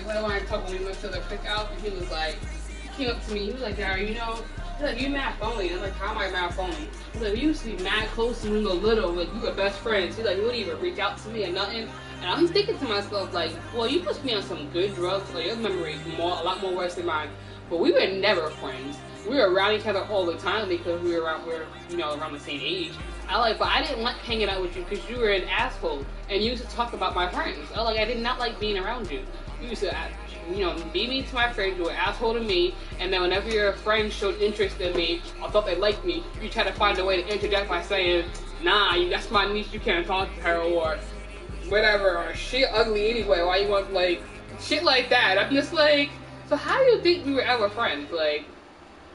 when I talked when we went to the cookout, and he was like, he came up to me, he was like, Gary, you know, he's like, you mad phony. I'm like, how am I mad phony? He's like, we used to be mad close when we were little, like, we were best friends. He's like, you wouldn't even reach out to me or nothing. And I'm thinking to myself, like, well, you must be on some good drugs, like, your memory is a lot more worse than mine. But we were never friends. We were around each other all the time because we were around the same age. But I didn't like hanging out with you because you were an asshole and you used to talk about my friends. I did not like being around you. You used to, be mean to my friends. You were an asshole to me, and then whenever your friends showed interest in me or thought they liked me, you try to find a way to interject by saying, "Nah, that's my niece. You can't talk to her," or whatever, or "She ugly anyway. Why you want shit like that?" I'm just like, so how do you think we were ever friends?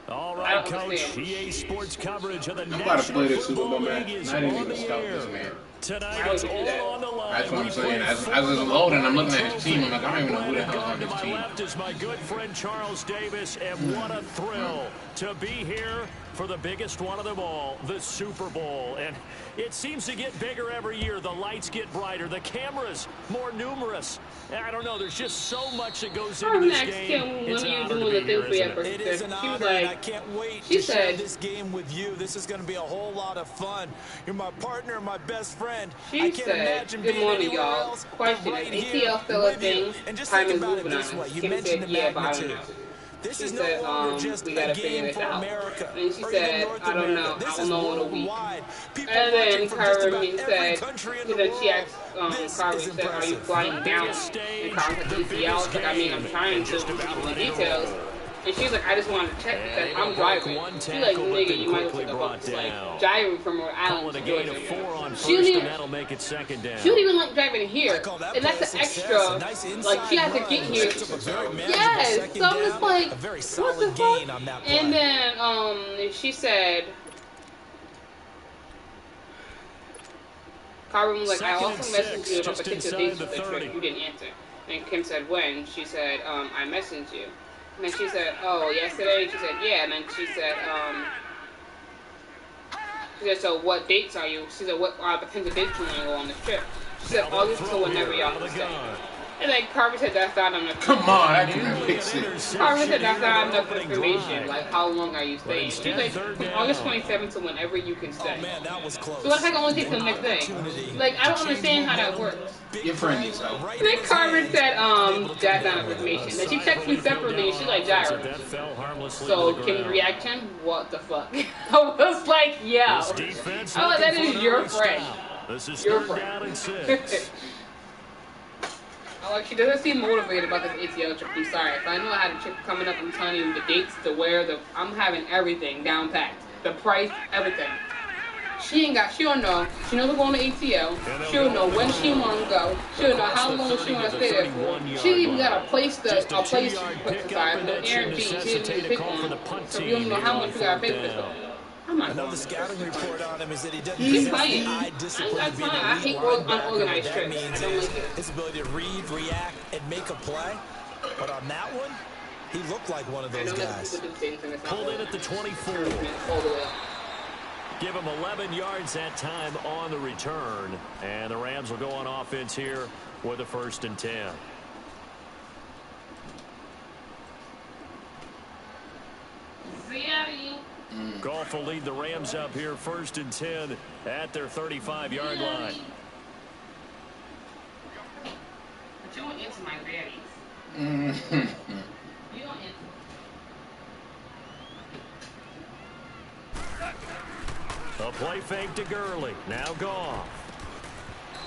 All right, Coach. EA Sports coverage of the National Football League is on the air. Tonight it's all on the line. That's what I'm saying. As it's loading, I'm looking at his team. I'm like, I don't even know who the hell is on to his my team. left is my good friend Charles Davis, and what a thrill to be here for the biggest one of them all, the Super Bowl. And it seems to get bigger every year. The lights get brighter, the cameras more numerous. And I don't know, there's just so much that goes into this game. It's an honor to be here, isn't it? It is an honor, and I can't wait to share this game with you. This is going to be a whole lot of fun. You're my partner, my best friend. She said, "Good morning, y'all. Question: Is ATL still a thing? Time is moving on us." Kim said, "Yeah, but I don't know." This she is said, no longer just we a gotta figure game this for out. America. And she said, I don't know. I don't know in a week. And then Carmen said, she asked Carmen, she said, are you flying down? And Carmen said, ATL. Like, I mean, I'm trying to the details. And she's like, I just wanted to check because I'm driving. She's like, nigga, you might have driving from Rhode Island to Georgia. She don't even like driving here. And that's an extra, she has to get here. Yes, so I'm just like, what the fuck? And then she said, Carmen was like, I also messaged you about potential dates for the trip. You didn't answer. And Kim said, when? She said, I messaged you. And then she said, oh, yesterday? She said, yeah. And then she said, so what dates are you? She said, what are the potential dates you want to go on this trip? She said, August to whenever y'all can stay. And then Carmen said, that's not enough. Come on, I didn't fix it. Carmen said, that's not enough information. Like, how long are you staying? She's like, from August 27th to whenever you can stay. Oh, man, that was close. So that's like only takes the next day. Like, I don't understand how that works. Your friend is out. And then Carmen said, that's not enough information. Then she texted me separately and she's like, Jared. So, can reaction? What the fuck? I was like, yeah. Oh, that is your friend. Your friend. She doesn't seem motivated about this ATL trip. I'm sorry. If I know I had a trip coming up, I'm telling you the dates, the where, I'm having everything down packed. The price, everything. She don't know. She knows we're going to ATL. She'll know when she wants to go. She'll know how long she wants to stay there for. She even got a place to put aside, the Airbnb. She didn't even pick one. So we don't know how much we got to pay for this. Another scouting report on him is that he doesn't He's possess playing. the eye discipline to be I hate unorganized That trips. means I don't like it. his ability to read, react, and make a play. But on that one, he looked like one of those guys. Pulled in at the 24. Give him 11 yards that time on the return. And the Rams will go on offense here with a 1st and 10. Goff will lead the Rams up here 1st and 10 at their 35-yard line. But you don't answer my baddies. You don't answer. A play fake to Gurley. Now Goff.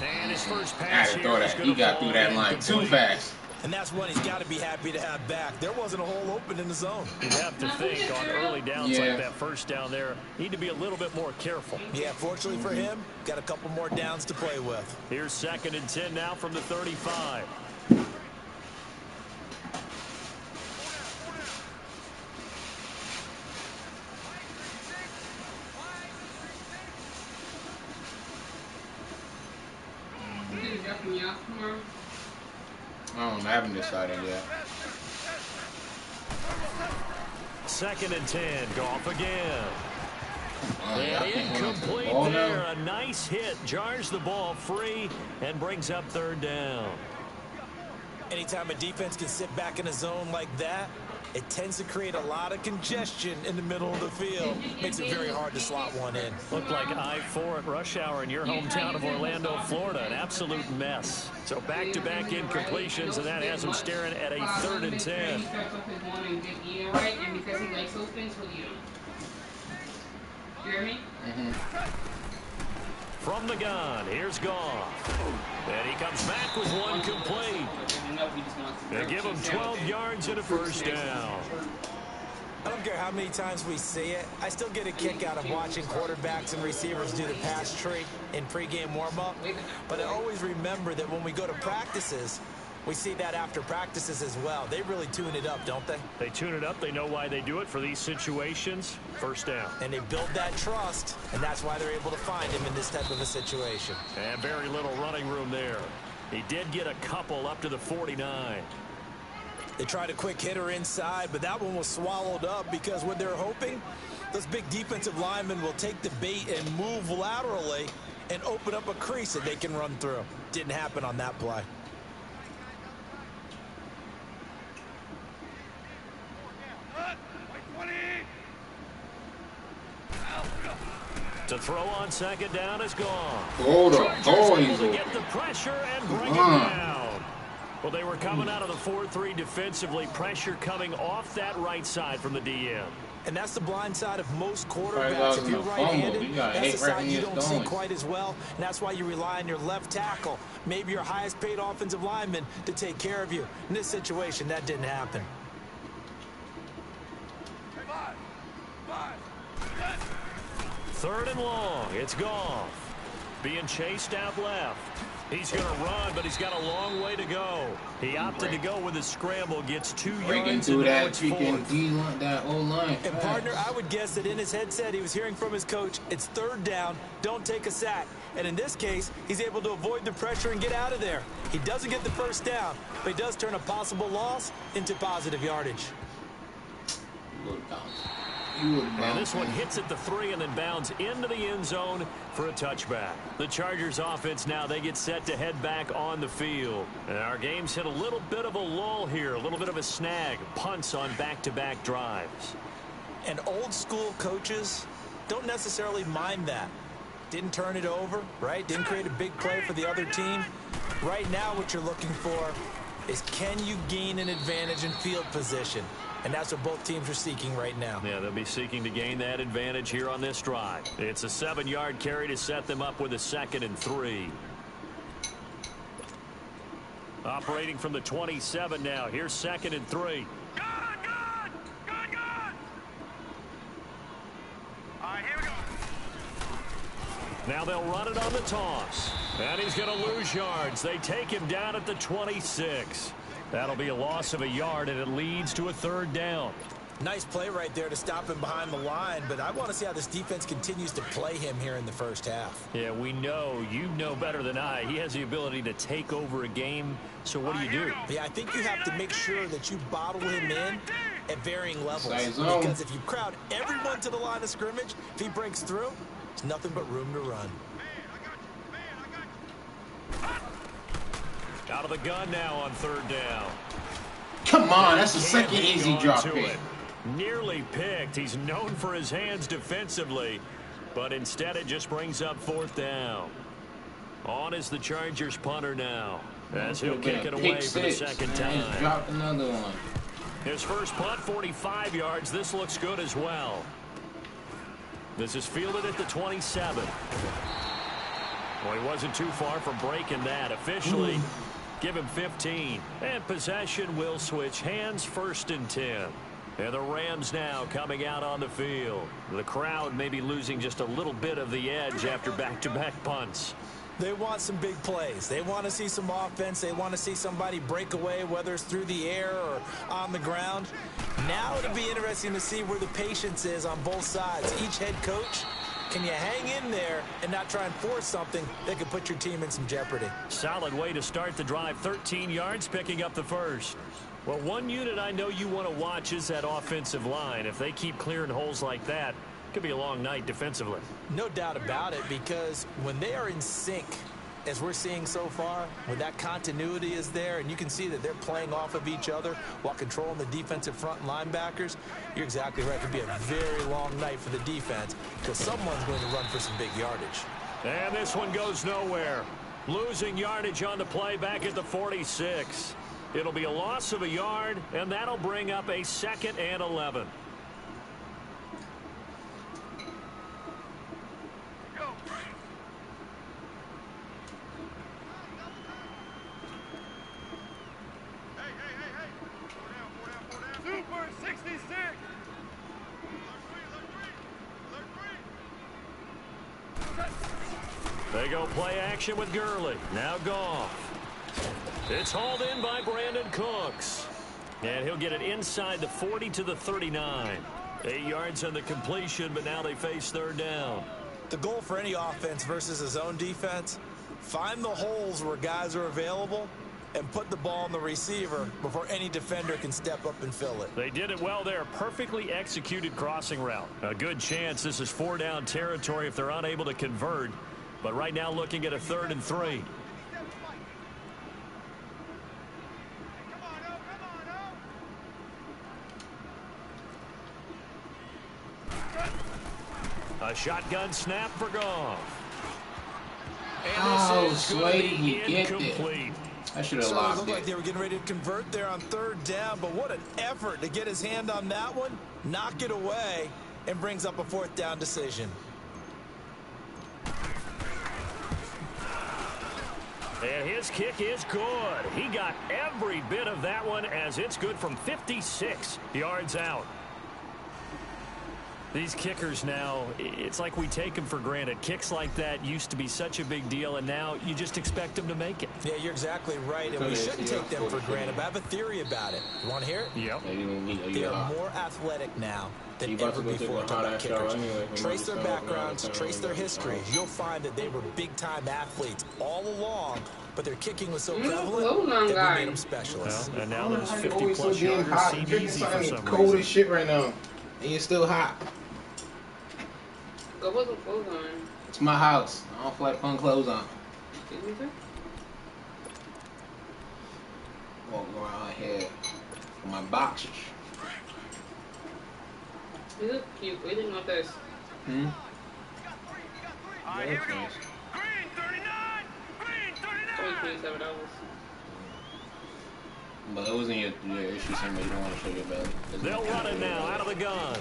And his first pass here is he got through that line too fast. And that's one he's got to be happy to have back. There wasn't a hole open in the zone. You have to think on early downs like that first down there, need to be a little bit more careful. Yeah, fortunately for him, got a couple more downs to play with. Here's 2nd and 10 now from the 35. I haven't decided yet. 2nd and 10. Goff again. And incomplete there. A nice hit. Jars the ball free and brings up 3rd down. Anytime a defense can sit back in a zone like that, it tends to create a lot of congestion in the middle of the field. Makes it very hard to slot one in. Looked like I-4 at rush hour in your hometown of Orlando, Florida. An absolute mess. So back-to-back incompletions, and that has him staring at a 3rd and 10. You hear me? From the gun, here's Goff. And he comes back with one complete. They give him 12 yards and a first down. I don't care how many times we see it. I still get a kick out of watching quarterbacks and receivers do the pass tree in pregame warm-up. But I always remember that when we go to practices, we see that after practices as well. They really tune it up, don't they? They tune it up. They know why they do it for these situations. First down. And they build that trust, and that's why they're able to find him in this type of a situation. And very little running room there. He did get a couple up to the 49. They tried a quick hitter inside, but that one was swallowed up because what they're hoping, those big defensive linemen will take the bait and move laterally and open up a crease that they can run through. Didn't happen on that play. To throw on second down is gone. Hold on. Chargers able to get the pressure and bring it down. Well, they were coming out of the 4-3 defensively. Pressure coming off that right side from the DM. And that's the blind side of most quarterbacks. If you're right-handed, that's the side you don't see quite as well. And that's why you rely on your left tackle, maybe your highest-paid offensive lineman, to take care of you. In this situation, that didn't happen. Third and long. It's Goff. Being chased out left. He's going to run, but he's got a long way to go. He opted to go with his scramble, gets 2 yards, and now it's 4th. That O-line. And, partner, I would guess that in his headset he was hearing from his coach, it's 3rd down, don't take a sack. And in this case, he's able to avoid the pressure and get out of there. He doesn't get the first down, but he does turn a possible loss into positive yardage. And this one hits at the 3 and then bounds into the end zone for a touchback. The Chargers offense now, they get set to head back on the field. And our game's hit a little bit of a lull here, a little bit of a snag. Punts on back-to-back drives. And old school coaches don't necessarily mind that. Didn't turn it over, right? Didn't create a big play for the other team. Right now what you're looking for is, can you gain an advantage in field position? And that's what both teams are seeking right now. Yeah, they'll be seeking to gain that advantage here on this drive. It's a 7-yard carry to set them up with a 2nd and 3. Operating from the 27 now. Here's 2nd and 3. Good! All right, here we go. Now they'll run it on the toss. And he's going to lose yards. They take him down at the 26. That'll be a loss of a yard, and it leads to a 3rd down. Nice play right there to stop him behind the line, but I want to see how this defense continues to play him here in the first half. Yeah, we know. You know better than I. He has the ability to take over a game, so what do you do? Yeah, I think you have to make sure that you bottle him in at varying levels. Because if you crowd everyone to the line of scrimmage, if he breaks through, there's nothing but room to run. Out of the gun now on 3rd down. Come on, that's the second easy drop pick. Nearly picked. He's known for his hands defensively, but instead it just brings up 4th down. On is the Chargers punter now, as he'll kick it away for the 2nd time. Dropped another one. His first punt, 45 yards. This looks good as well. This is fielded at the 27. Well, he wasn't too far from breaking that. Officially, give him 15. And possession will switch hands, 1st and 10. And the Rams now coming out on the field. The crowd may be losing just a little bit of the edge after back-to-back punts. They want some big plays. They want to see some offense. They want to see somebody break away, whether it's through the air or on the ground. Now it'll be interesting to see where the patience is on both sides. Each head coach, can you hang in there and not try and force something that could put your team in some jeopardy? Solid way to start the drive. 13 yards, picking up the first. Well, one unit I know you want to watch is that offensive line. If they keep clearing holes like that, it could be a long night defensively. No doubt about it, because when they are in sync as we're seeing so far, when that continuity is there and you can see that they're playing off of each other while controlling the defensive front linebackers, you're exactly right. It could be a very long night for the defense because someone's going to run for some big yardage. And this one goes nowhere. Losing yardage on the play back at the 46. It'll be a loss of a yard, and that'll bring up a 2nd and 11. They go play action with Gurley. Now Goff. It's hauled in by Brandon Cooks. And he'll get it inside the 40 to the 39. 8 yards on the completion, but now they face 3rd down. The goal for any offense versus his own defense, find the holes where guys are available and put the ball on the receiver before any defender can step up and fill it. They did it well there. Perfectly executed crossing route. A good chance this is 4-down territory if they're unable to convert. But right now looking at a 3rd and 3. A shotgun snap for Goff. Oh, Slade, you get it. I should have So it lost looked it. like they were getting ready to convert there on 3rd down, but what an effort to get his hand on that one, knock it away, and brings up a 4th down decision. And his kick is good. He got every bit of that one as it's good from 56 yards out. These kickers now, it's like we take them for granted. Kicks like that used to be such a big deal, and now you just expect them to make it. Yeah, you're exactly right, and we shouldn't take them for granted, but I have a theory about it. You want to hear it? Yep. They are more athletic now than ever before. Talk about kickers. Trace their backgrounds, trace their history. You'll find that they were big-time athletes all along, but their kicking was so prevalent that we made them specialists. Well, and now those It's always so 50-plus damn yarders hot. seem Drinking easy for something some cold reason. as shit right now, and you're still hot. Go put some clothes on. It's my house. I don't feel like putting clothes on. Excuse me, sir? Walking around here with my boxers. You look cute. What do you think about this? Hmm? Alright, here we go. Nice. Green 39! Green 39! Only $27. But it wasn't your issue, somebody you don't want to show your belly. They'll run it now out of the gun.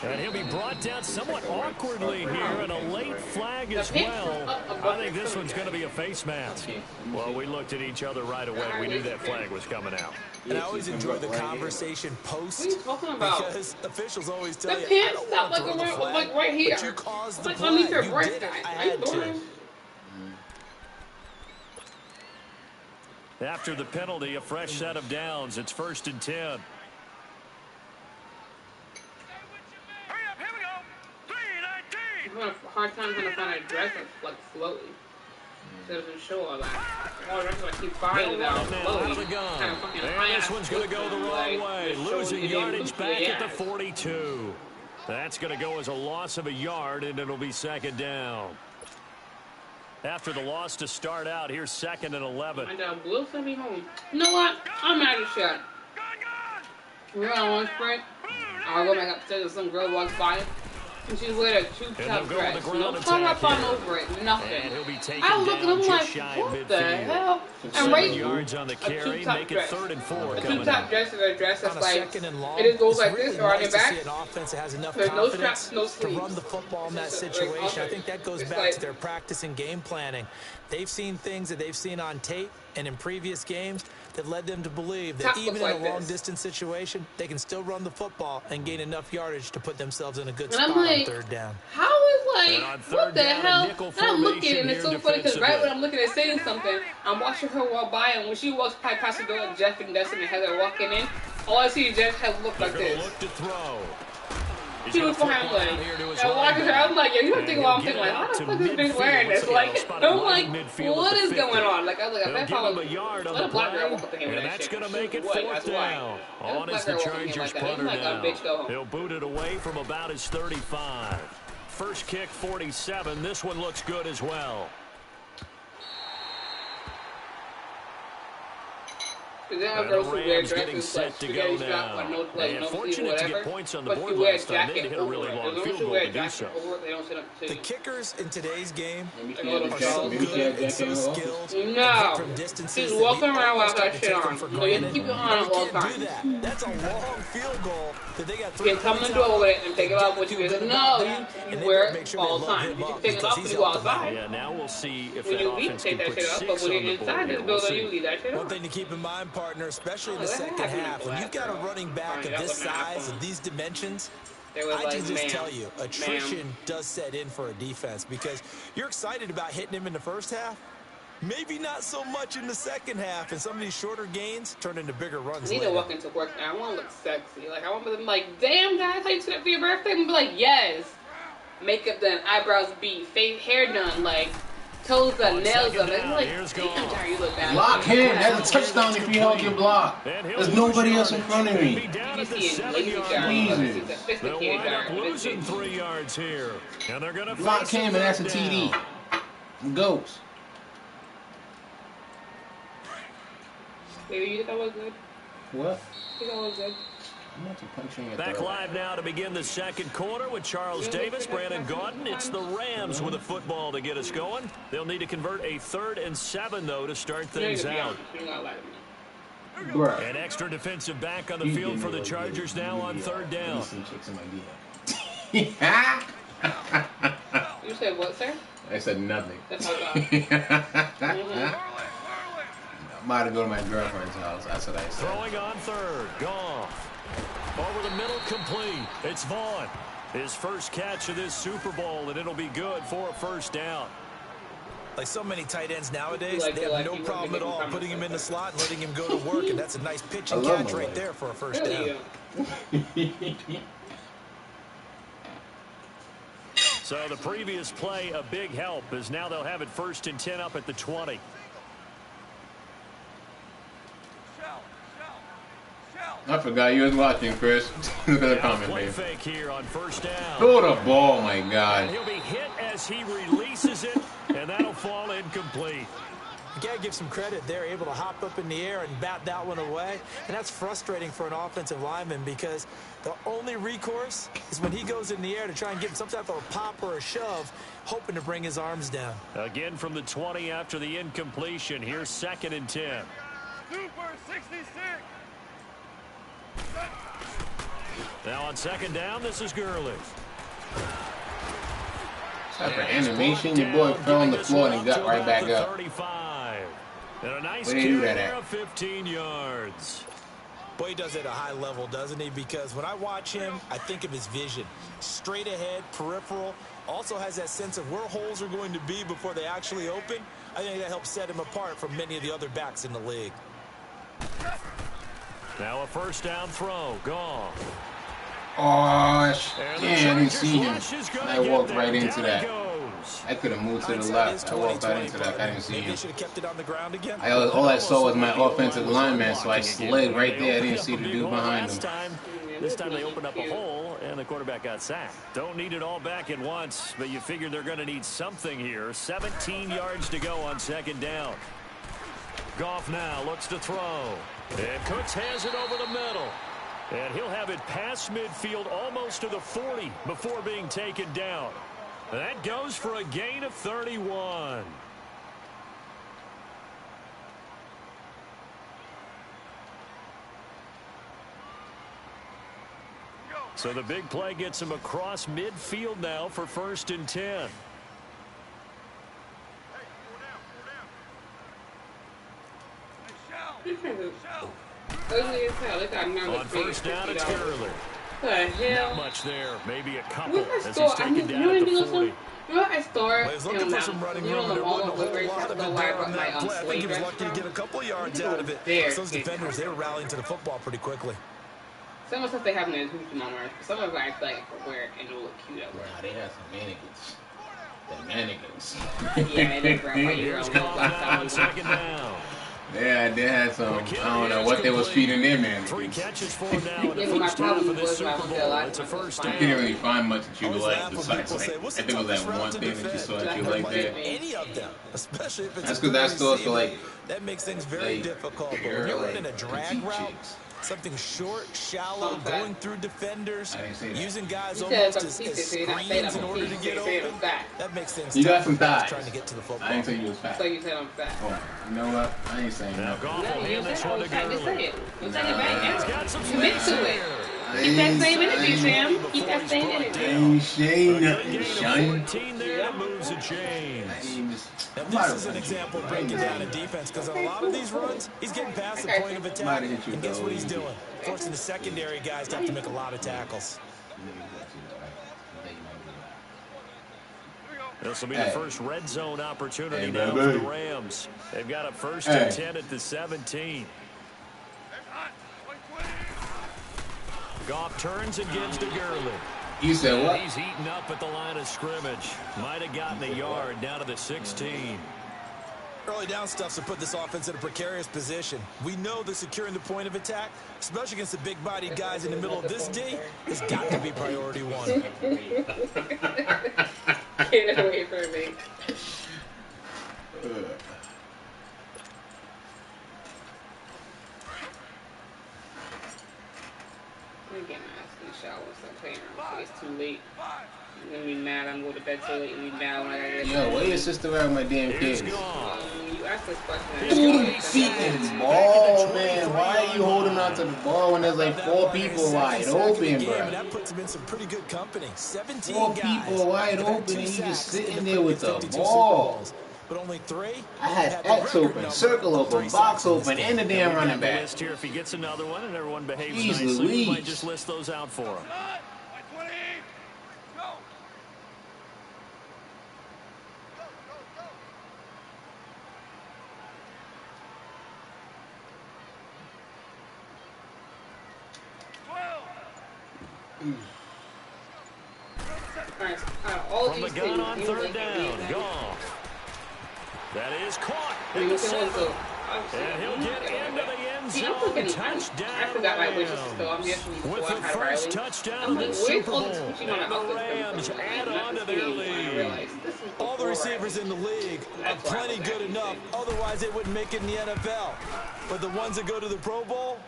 And he'll be brought down somewhat awkwardly here, and a late flag as well. I think this one's going to be a face mask. Well, we looked at each other right away. We knew that flag was coming out. And I always enjoy the conversation post What are you talking about? because officials always tell The you, I pants don't stop want like to throw the flag, like right here. but you caused the Like play. underneath your You breast, did it. guys. I How you had doing? to. After the penalty, a fresh set of downs. It's 1st and 10. Hurry up, here we go! 319! I'm having a hard time trying to find a dress that's like floaty. So it doesn't show all that. All the rest of it, I keep finding They'll it out run it now out of the floaty. gun. Kind of fucking And high this ass one's going to go the wrong like, way. just showing Losing you yardage back at the ass. 42. That's going to go as a loss of a yard, and it'll be 2nd down. After the loss to start out, here's 2nd and 11. My dad will send me home. You know what? I'm mad as shit. Gun, gun! We're on lunch break. I'll go back upstairs and some girl walks by. And she's wearing a tube And top they'll go with dress. the ground No come attack up on here. over it. Nothing. And he'll be taken I look and down I'm just like, shy of what the midfield. hell? 7 right, yards on the carry, tube-top make it dress. 3rd and 4 A coming tube top up. dress is a dress On that's a like, second and long, it just goes it's like really this around your nice to back. see an offense that has enough There's no confidence straps, no to sleeves. run the football in that It's just, situation. I like, think that goes it's back like- to their practice and game planning. They've seen things that they've seen on tape and in previous games that led them to believe that Top even looks in a like this. long-distance situation, they can still run the football and gain enough yardage to put themselves in a good And spot I'm like, on 3rd down. how is And on like, third what the down, a hell? nickel And I'm looking formation and it's so here funny because right defensively. when I'm looking at saying something, I'm watching her walk by and when she walks past the door, Jeff and Dustin and Heather walking in, all I see is Jeff has looked They're like going to this. look to throw. He's She gonna was flip behind one like, out here to his and watching her, right I'm like, yeah, you don't And think he'll I'm get thinking like, it how out the to fuck is this bitch midfield. wearing this? Yeah, Like, spotted I'm right like, in midfield what at the is going 50. on? Like, I was like, I They'll bet if give I him was, a yard on let the a black girl play, walk up in here with and that that's shit. going to She make it was white, 4th that's why. down. Let a On black is the girl walk in here Chargers like that. punter I'm like, now. bitch, go home. He'll boot it away from about his 35. first kick 47. This one looks good as well. And the Rams getting set to go now. They are fortunate to get points on the board last time. They hit a really long field goal to do so. The kickers in today's game are so good and so skilled. No. From distances She's that walking we around almost with that try to shit take on. them for No, you granted. keep it on at all You can't times. do that. That's a long field goal that they got You can come in the door with it and take it off with you. No, you wear it all the time. You can take it off when you go outside. Yeah, now we'll see if When that you leave, offense take can that put shit up. 6 But when on you're the board inside here. this We'll building, you see. leave that shit One up. thing to keep in mind, partner, especially in the that second happened half, in the when you've last got a round. running back That of this was an size iPhone. and these dimensions, They were I like, can just ma'am, tell you, attrition ma'am. does set in for a defense because you're excited about hitting him in the first half. Maybe not so much in the second half, and some of these shorter gains turn into bigger runs I need later. to walk into work and I want to look sexy. Like, I want to be like, damn, guys, how you do that for your birthday? I'm be like, yes. Makeup done, eyebrows beat, face, hair done, like, toes done, nails done. It's like, damn, Gary, you look bad. Block him. That's a touchdown if you don't get blocked. There's nobody else in front of me. You see it, lazy Gary. You see the They'll sophisticated wind up Gary. losing 3 yards here. And they're going to Block him, and that's a TD. Goes. Baby, you think that was good? What? You think that was good? I'm not to punch you in your Back throat. live now to begin the second quarter with Charles Davis, Brandon Gaudin. It's the Rams with a football to get us going. They'll need to convert a 3rd and 7, though, to start things out. You're not lying to me. Bruh. An extra defensive back on the field for the Chargers now on 3rd down. You said what, sir? I said nothing. That's how I'm about to go to my girlfriend's house. That's what I said. Throwing on 3rd. Goff. Over the middle, complete. It's Vaughn. His first catch of this Super Bowl, and it'll be good for a 1st down. Like so many tight ends nowadays, Like they have like no you problem at wouldn't all make putting him in the comments slot and letting him go to work, and that's a nice pitch and I love catch my right wife. there for a first like down. that. So the previous play, a big help, as now they'll have it 1st and 10 up at the 20. I forgot you was watching, Chris. Look at the comment, Play babe. fake here on 1st down. Throw the ball, my And God. he'll be hit as he releases it, and that'll fall incomplete. You gotta give some credit. They're able to hop up in the air and bat that one away, and that's frustrating for an offensive lineman because the only recourse is when he goes in the air to try and get some type of a pop or a shove, hoping to bring his arms down. Again from the 20 after the incompletion. Here's 2nd and 10. Super 66. Now on 2nd down, this is Gurley. Except for animation, your boy fell on the floor and he got right back up. 35. And a nice Where do you do carry that there at? of 15 yards. Boy, he does it at a high level, doesn't he? Because when I watch him, I think of his vision. Straight ahead, peripheral. Also has that sense of where holes are going to be before they actually open. I think that helps set him apart from many of the other backs in the league. Oh, Now a 1st down throw. Gone. damn, I didn't see him. I walked right into that. Goes. I could have moved to the left. I walked right into that. I didn't see Maybe him. they should have kept it on the ground again. All I saw was my offensive lineman, so I slid right there. I didn't see the dude behind him. This time they opened up a hole, and the quarterback got sacked. Don't need it all back at once, but you figure they're going to need something here. 17 yards to go on 2nd down. Goff now looks to throw. And Cooks has it over the middle. And he'll have it past midfield almost to the 40 before being taken down. That goes for a gain of 31. So the big play gets him across midfield now for 1st and 10. Ugly as hell. Look, I'm On 1st down, it's Gurley. What the hell? Not much there, maybe a couple What's as that he's store? taken down at the 40. You know, I store Well, he's looking for some running room. There wasn't a whole lot of it there on that play. I think he was lucky to get a couple of yards out of it. Those defenders, they were rallying to the football pretty quickly. Some of the stuff they have in there is hoops on, right? Some of it I feel like I could wear and it'll look cute at work. Nah, they have some mannequins. The mannequins. Yeah, it is right. Here's Goff now on 2nd down. Yeah, they had some. I don't know what they was feeding them in. 3 catches for him now in the Yeah, my first half problem of this was when I Super went there Bowl. last It's a month, it was first You fine. down. couldn't really find much that you Always like laugh when besides people like. say, I what's the think it was toughest that route one to thing that you defend? saw that you Like, like there. Any of them, especially if it's That's a because good that's also receiver, like that makes things very like difficult. But when you're you're like running a drag petite route, chicks. something short, shallow, Fun fact. going through defenders, I didn't say that. using guys You said almost I'm as petite, so you're not saying screens in I'm order to petite, get so you're saying open, I'm fat. that makes things You got tough some for guys thighs. trying to get to the football. I didn't say you was fat. So you said I'm fat. Oh, you know what? I ain't saying Now nothing. Goff No, will you hand said this I one to was fat. Just say Gurley. it. Don't take it back. He's got some Commit space to it. here. Keep that same energy, Sam. Keep that same I energy. ain't saying A good nothing, gain son. of 14 there to moves the I chains. ain't just. Now, I'm about this is to an punch you. example of I ain't breaking down a saying nothing. defense because on a lot of these runs, he's getting past the Okay. point of I'm about attack. to hit you And guess though, what he's easy. doing? Forcing the secondary guys to have to make a lot of tackles. This will be the first red zone opportunity now for baby. the Rams. They've got a first Hey. and 10 at the 17. Goff turns and gives to Gurley. You said what? He's eaten up at the line of scrimmage. Might have gotten a yard down to the 16. Early down stuffs to put this offense in a precarious position. We know that securing the point of attack, especially against the big-bodied guys in the middle of this D, has got to be priority one. Get away from me. Let me get my ass in the shower and start playing around. It's too late. I'm gonna be mad. I'm going to bed too late and be mad when I gotta get Yo, where your sister at with my damn Here's kids? Goff. You asked this question. Feet in the ball, man. Why are you holding on to the ball when there's like 4 people wide open, bro? And that puts him in some pretty good company. 17 4 guys. people wide They've had open 2 and you just sacks in sitting there with the 52 ball. Super Bowls. But only 3 I had the X record open, number circle of open, 3 box sacks in this open, game. and the damn We've running got the back. list here. If he gets another one and everyone behaves Jeez nicely, we might Louise. just list those out for him. By 20. Go. Alright, all From the these gun things, on you third like down, it, Goff. That is caught I mean, at the look at 7. one, so And he'll get into the end See, I'm zone. looking. Touchdown, I forgot my wishes, so I'm Rams. guessing before With I the had first Riley. touchdown I'm of like, the where's Super all Bowl. the switching on And the the offense Rams coming from? add Not on the to their speed, I lead. realized this is All the before receivers Riley. in the league are That's why I plenty was good actually enough. thinking. Otherwise, they wouldn't make it in the NFL. But the ones that go to the Pro Bowl,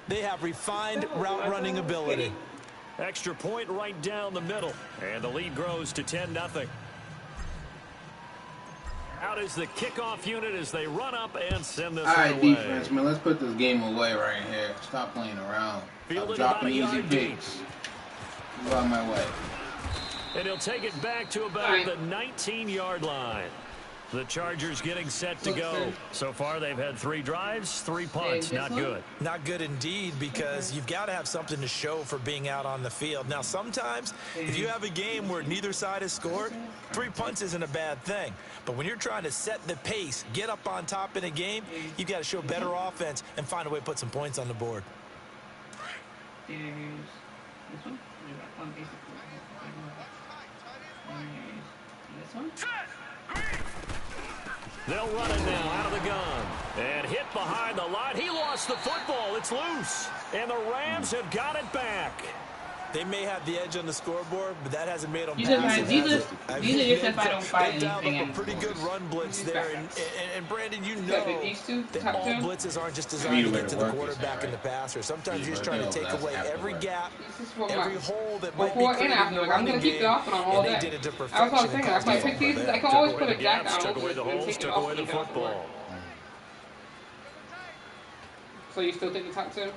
they have refined route running ability. Extra point right down the middle. And the lead grows to 10-0. Out is the kickoff unit as they run up and send this All one right, away. defense, man. Let's put this game away right here. Stop playing around. Fielded Stop dropping about a easy yard deep. picks. Go out my way. And he'll take it back to about the 19-yard line. The Chargers getting set to go. So far, they've had 3 drives, 3 punts. Not good. Not good indeed, because you've got to have something to show for being out on the field. Now, sometimes, if you have a game where neither side has scored, 3 punts isn't a bad thing. But when you're trying to set the pace, get up on top in a game, you've got to show better offense and find a way to put some points on the board. This one? This one? They'll run it now out of the gun. And hit behind the line. He lost the football. It's loose. And the Rams have got it back. They may have the edge on the scoreboard, but that hasn't made them These pass. are just if I don't find They dialed anything up a pretty good run blitz there. And Brandon, you know these two, that top all two? blitzes aren't just designed to get to the quarterback and the passer. Sometimes you're just trying to take away every gap, every hole that might be before and created in after. the Like, I'm running gonna keep game. the offense on all And they day. did it to That's what I was perfection. thinking. That's why I picked these. I can always put a jacket on. Took away the holes, took away the football. So you still think the top two?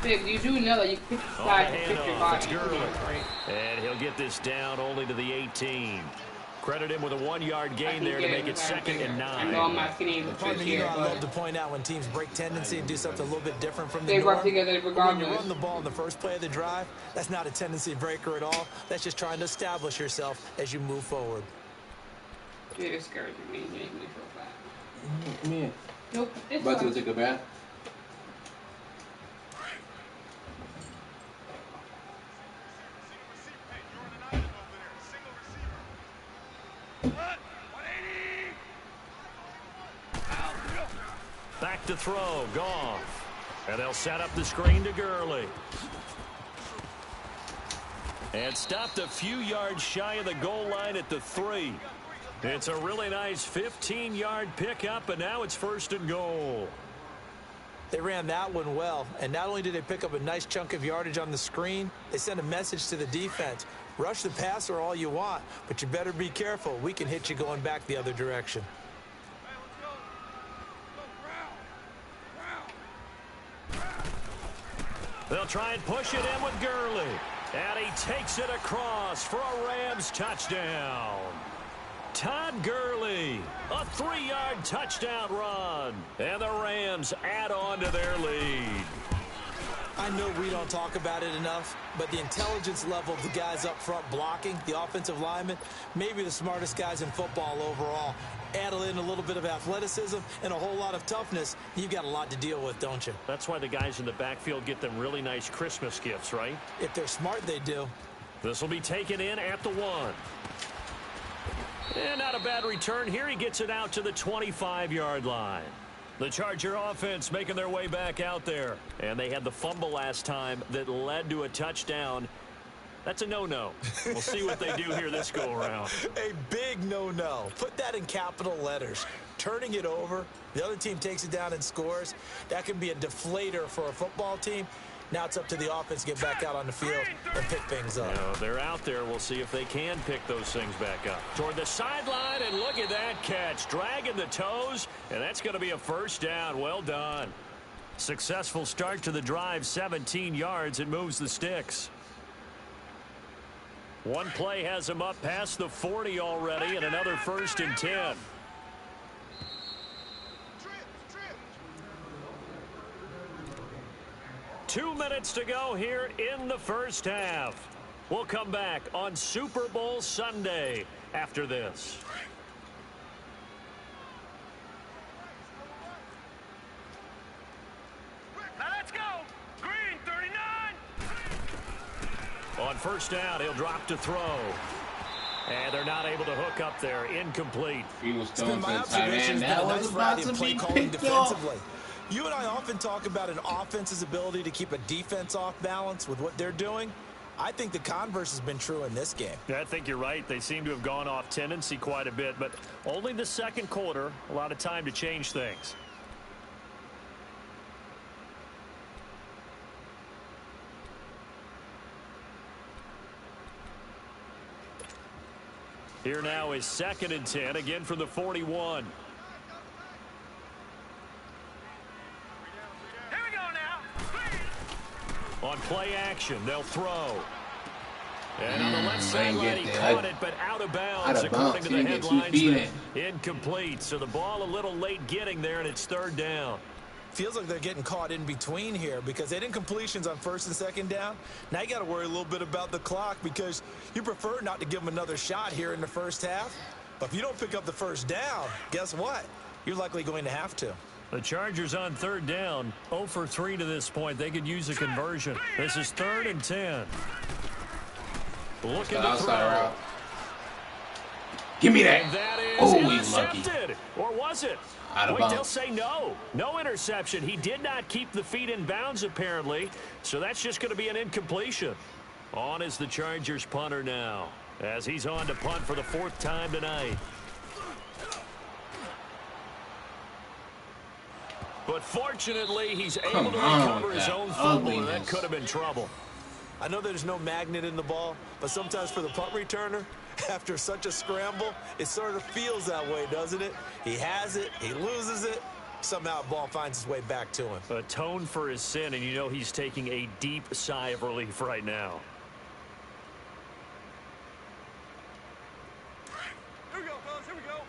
Big, you do know that you pick the side to pick your body. It's Gurley. And he'll get this down only to the 18. Credit him with a 1-yard gain there to make it 2nd and 9. I know I'm not skinny in the Partner, first you year, know I but love to point out when teams break tendency and do something a little bit different from the they norm. work together When you regardless. run the ball in the first play of the drive, that's not a tendency breaker at all. That's just trying to establish yourself as you move forward. You're discouraging me. You make me feel bad. Come here. Nope. It's About to fine. go take a bath. 180. Out. Go. Back to throw, Goff. And they'll set up the screen to Gurley. And stopped a few yards shy of the goal line at the 3. It's a really nice 15-yard pickup, and now it's 1st and goal. They ran that one well, and not only did they pick up a nice chunk of yardage on the screen, they sent a message to the defense. Rush the passer all you want, but you better be careful. We can hit you going back the other direction. They'll try and push it in with Gurley. And he takes it across for a Rams touchdown. Todd Gurley, a 3-yard touchdown run. And the Rams add on to their lead. I know we don't talk about it enough, but the intelligence level of the guys up front blocking, the offensive linemen, maybe the smartest guys in football overall. Add in a little bit of athleticism and a whole lot of toughness, you've got a lot to deal with, don't you? That's why the guys in the backfield get them really nice Christmas gifts, right? If they're smart, they do. This will be taken in at the 1. And not a bad return here. He gets it out to the 25-yard line. The Charger offense making their way back out there. And they had the fumble last time that led to a touchdown. That's a no-no. We'll see what they do here this go-around. A big no-no. Put that in capital letters. Turning it over, the other team takes it down and scores. That can be a deflator for a football team. Now it's up to the offense to get back out on the field and pick things up. Now, they're out there. We'll see if they can pick those things back up. Toward the sideline, and look at that catch. Dragging the toes, and that's going to be a 1st down. Well done. Successful start to the drive, 17 yards. It moves the sticks. One play has him up past the 40 already, and another 1st and 10. Two minutes to go here in the first half. We'll come back on Super Bowl Sunday after this. Now let's go. Green 39. On 1st down, he'll drop to throw. And they're not able to hook up there. Incomplete. He was It's been throwing my to the tight observation end. that That a nice was variety about of to play be calling picked off. defensively. You and I often talk about an offense's ability to keep a defense off balance with what they're doing. I think the converse has been true in this game. I think you're right. They seem to have gone off tendency quite a bit, but only the second quarter. A lot of time to change things. Here now is 2nd and 10, again from the 41. Here we go now. On play action, they'll throw. And on the left I sideline, get he that. caught it, but out of bounds, according to the He didn't get 2 feet headlines. in. Incomplete, so the ball a little late getting there, and it's 3rd down. Feels like they're getting caught in between here because they didn't completions on 1st and 2nd down. Now you got to worry a little bit about the clock because you prefer not to give them another shot here in the first half. But if you don't pick up the 1st down, guess what? You're likely going to have to. The Chargers on 3rd down, 0 for 3 to this point. They could use a conversion. This is 3rd and 10. Looking to throw. Give me that. And that is Oh, he's lucky. intercepted. Or was it? Out of Wait, bounds. they'll say no. No interception. He did not keep the feet in bounds, apparently. So that's just going to be an incompletion. On is the Chargers punter now, as he's on to punt for the 4th time tonight. But fortunately, he's able to recover his own fumble, and that could have been trouble. I know there's no magnet in the ball, but sometimes for the punt returner, after such a scramble, it sort of feels that way, doesn't it? He has it, he loses it, somehow the ball finds its way back to him. Atone for his sin, and you know he's taking a deep sigh of relief right now. Here we go, fellas. Here we go.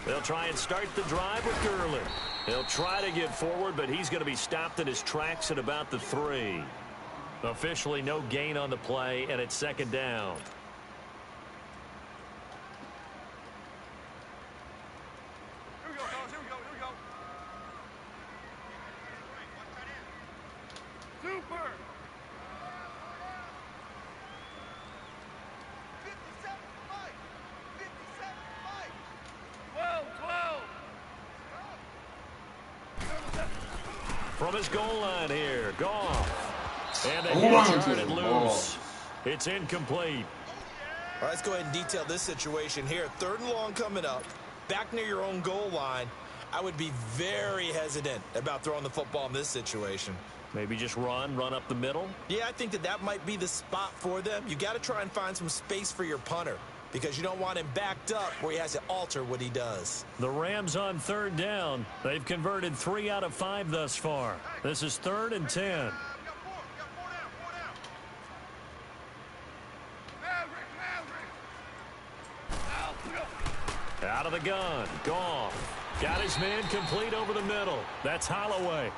They'll try and start the drive with Gurley. He'll try to get forward, but he's going to be stopped in his tracks at about the 3. Officially no gain on the play, and it's 2nd down. Here we go, fellas. Here we go. Here we go. Super. 12, 12. From his goal line here, Goff. And they Hold on get to it the ball. loose. It's incomplete. All right, let's go ahead and detail this situation here. 3rd and long coming up, back near your own goal line. I would be very hesitant about throwing the football in this situation. Maybe just run up the middle. Yeah, I think that might be the spot for them. You got to try and find some space for your punter because you don't want him backed up where he has to alter what he does. The Rams on 3rd down. They've converted 3 out of 5 thus far. This is 3rd and 10. Out of the gun. Goff. Got his man complete over the middle. That's Holloway.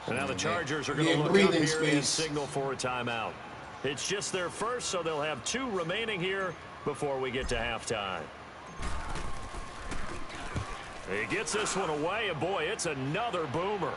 And now the Chargers are going to look up here and signal for a timeout. It's just their first, so they'll have 2 remaining here before we get to halftime. He gets this one away, and boy, it's another boomer.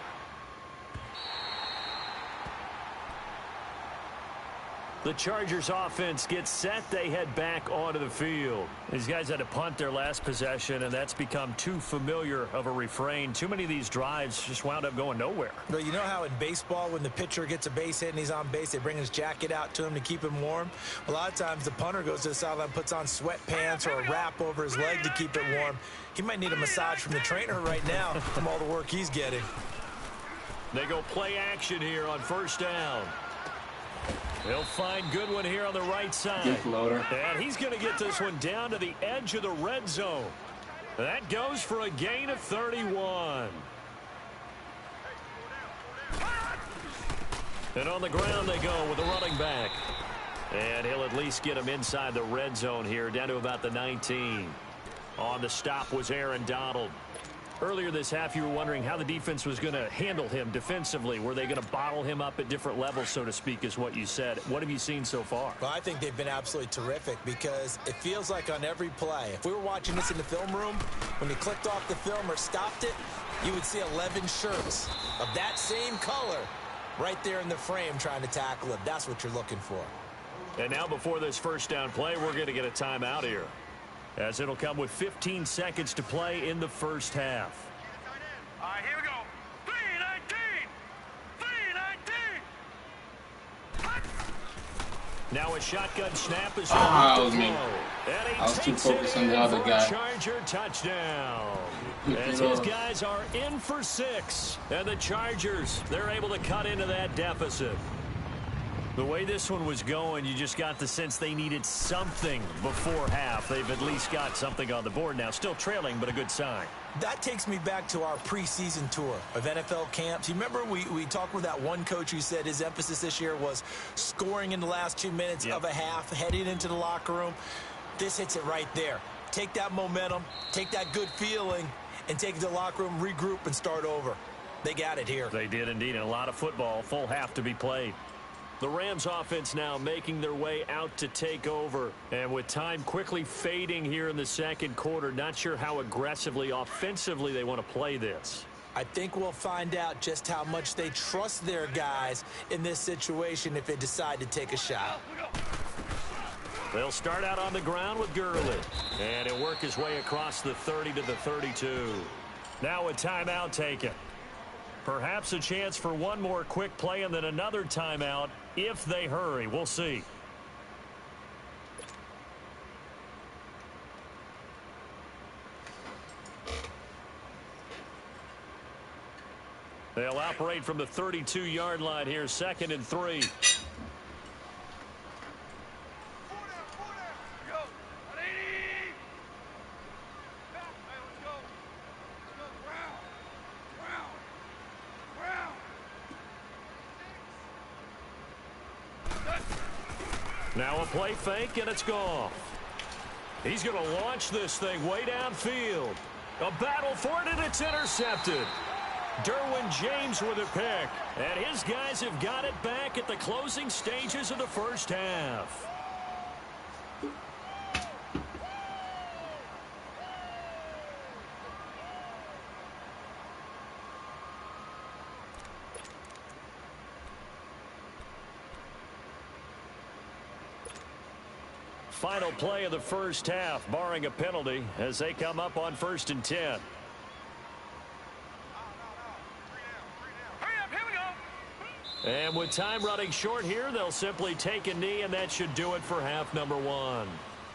The Chargers offense gets set. They head back onto the field. These guys had to punt their last possession, and that's become too familiar of a refrain. Too many of these drives just wound up going nowhere. But you know how in baseball when the pitcher gets a base hit and he's on base, they bring his jacket out to him to keep him warm? A lot of times the punter goes to the sideline, puts on sweatpants or a wrap over his leg to keep it warm. He might need a massage from the trainer right now from all the work he's getting. They go play action here on 1st down. He'll find Goodwin here on the right side. Good floater. And he's going to get this one down to the edge of the red zone. That goes for a gain of 31. And on the ground they go with a running back. And he'll at least get him inside the red zone here, down to about the 19. On the stop was Aaron Donald. Earlier this half, you were wondering how the defense was going to handle him defensively. Were they going to bottle him up at different levels, so to speak, is what you said. What have you seen so far? Well, I think they've been absolutely terrific because it feels like on every play, if we were watching this in the film room, when you clicked off the film or stopped it, you would see 11 shirts of that same color right there in the frame trying to tackle him. That's what you're looking for. And now before this 1st down play, we're going to get a timeout here, as it'll come with 15 seconds to play in the 1st half. All right, here we go. 3-19. 3-19. Now a shotgun snap is that was throw. me. And he I was too takes it focused on the in other for a guy. Charger touchdown. As his guys are in for 6. And the Chargers, they're able to cut into that deficit. The way this one was going, you just got the sense they needed something before half. They've at least got something on the board now. Still trailing, but a good sign. That takes me back to our preseason tour of NFL camps. You remember we talked with that one coach who said his emphasis this year was scoring in the last 2 minutes of a half, heading into the locker room. This hits it right there. Take that momentum, take that good feeling, and take it to the locker room, regroup, and start over. They got it here. They did indeed, and a lot of football, full half to be played. The Rams offense now making their way out to take over. And with time quickly fading here in the 2nd quarter, not sure how aggressively, offensively they want to play this. I think we'll find out just how much they trust their guys in this situation if they decide to take a shot. They'll start out on the ground with Gurley. And he'll work his way across the 30 to the 32. Now a timeout taken. Perhaps a chance for one more quick play and then another timeout if they hurry. We'll see. They'll operate from the 32-yard line here, 2nd and 3. Now a play fake, and it's gone. He's going to launch this thing way downfield. A battle for it, and it's intercepted. Derwin James with a pick. And his guys have got it back at the closing stages of the 1st half. Final play of the first half, barring a penalty, as they come up on 1st and 10. Hurry up, here we go. And with time running short here, they'll simply take a knee, and that should do it for half number 1.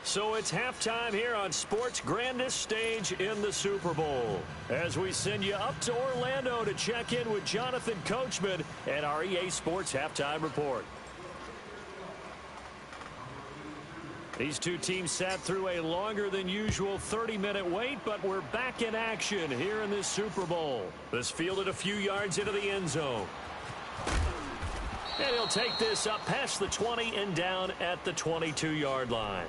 So it's halftime here on sports' grandest stage in the Super Bowl, as we send you up to Orlando to check in with Jonathan Coachman and our EA Sports Halftime Report. These two teams sat through a longer than usual 30-minute wait, but we're back in action here in this Super Bowl. This fielded a few yards into the end zone. And he'll take this up past the 20 and down at the 22-yard line.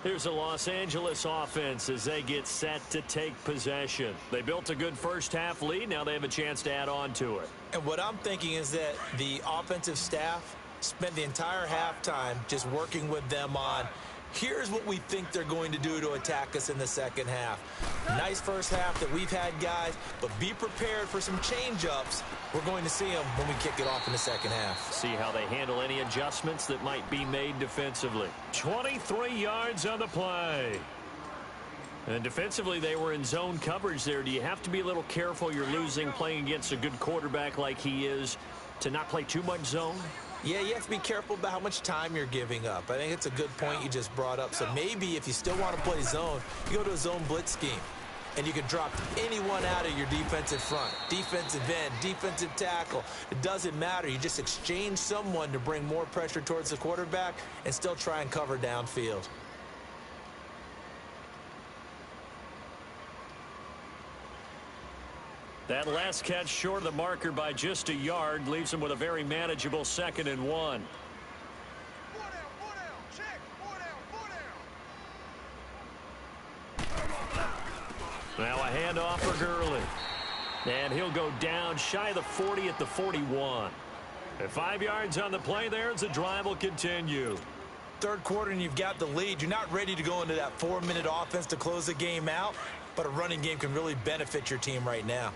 Here's a Los Angeles offense as they get set to take possession. They built a good first half lead. Now they have a chance to add on to it. And what I'm thinking is that the offensive staff spent the entire halftime just working with them on, here's what we think they're going to do to attack us in the second half. Nice first half that we've had, guys, but be prepared for some change-ups. We're going to see them when we kick it off in the second half. See how they handle any adjustments that might be made defensively. 23 yards on the play. And defensively, they were in zone coverage there. Do you have to be a little careful? You're losing playing against a good quarterback like he is to not play too much zone? Yeah, you have to be careful about how much time you're giving up. I think it's a good point you just brought up. So maybe if you still want to play zone, you go to a zone blitz scheme. And you can drop anyone out of your defensive front. Defensive end, defensive tackle. It doesn't matter. You just exchange someone to bring more pressure towards the quarterback and still try and cover downfield. That last catch short of the marker by just a yard leaves him with a very manageable 2nd and 1. Now a handoff for Gurley. And he'll go down shy of the 40 at the 41. And 5 yards on the play there as the drive will continue. Third quarter and you've got the lead. You're not ready to go into that 4-minute offense to close the game out, but a running game can really benefit your team right now.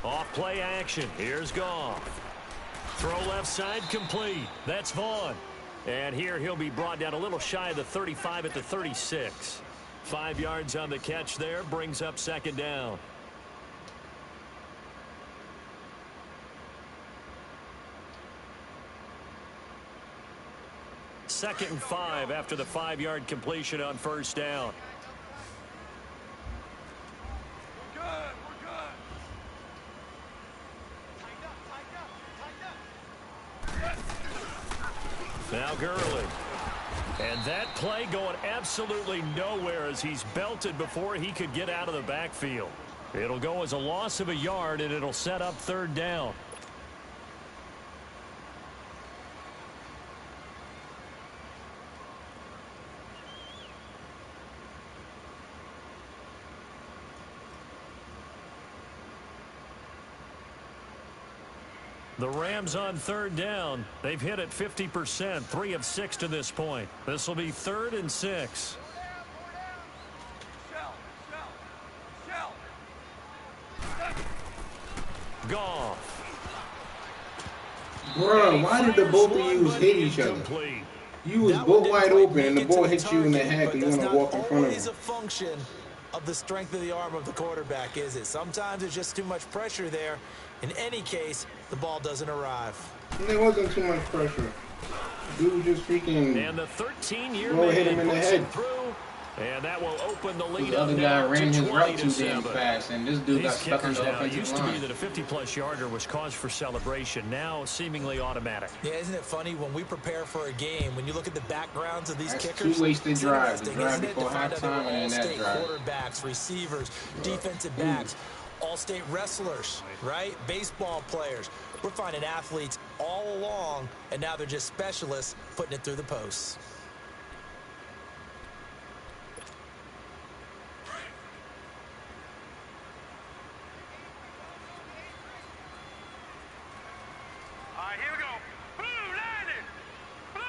Off play action. Here's Goff. Throw left side complete. That's Vaughn. And here he'll be brought down a little shy of the 35 at the 36. 5 yards on the catch there. Brings up 2nd down. Second and 5 after the 5-yard completion on 1st down. Now Gurley. And that play going absolutely nowhere as he's belted before he could get out of the backfield. It'll go as a loss of a yard, and it'll set up 3rd down. The Rams on 3rd down. They've hit it 50%, 3 of 6 to this point. This will be 3rd and 6. Goff. Bro, why did the both of you hit each other? You was both wide open and the ball hit you in the head because you want to walk in front of him. It's a function of the strength of the arm of the quarterback, is it? Sometimes there's just too much pressure there. In any case, the ball doesn't arrive. There wasn't too much pressure. Dude just freaking and the 13-year hit him in the head. Through, and that will open the lead. The other guy ran his route too damn fast, and this dude got stuck on the offensive line. It used to be that a 50-plus yarder was cause for celebration. Now seemingly automatic. Yeah, isn't it funny when we prepare for a game, when you look at the backgrounds of these kickers? 2 wasted drives. The drive before halftime and then that drive. Quarterbacks, receivers, defensive backs, all-state wrestlers, right? Baseball players. We're finding athletes all along, and now they're just specialists putting it through the posts. Here we go. Blue 90. Blue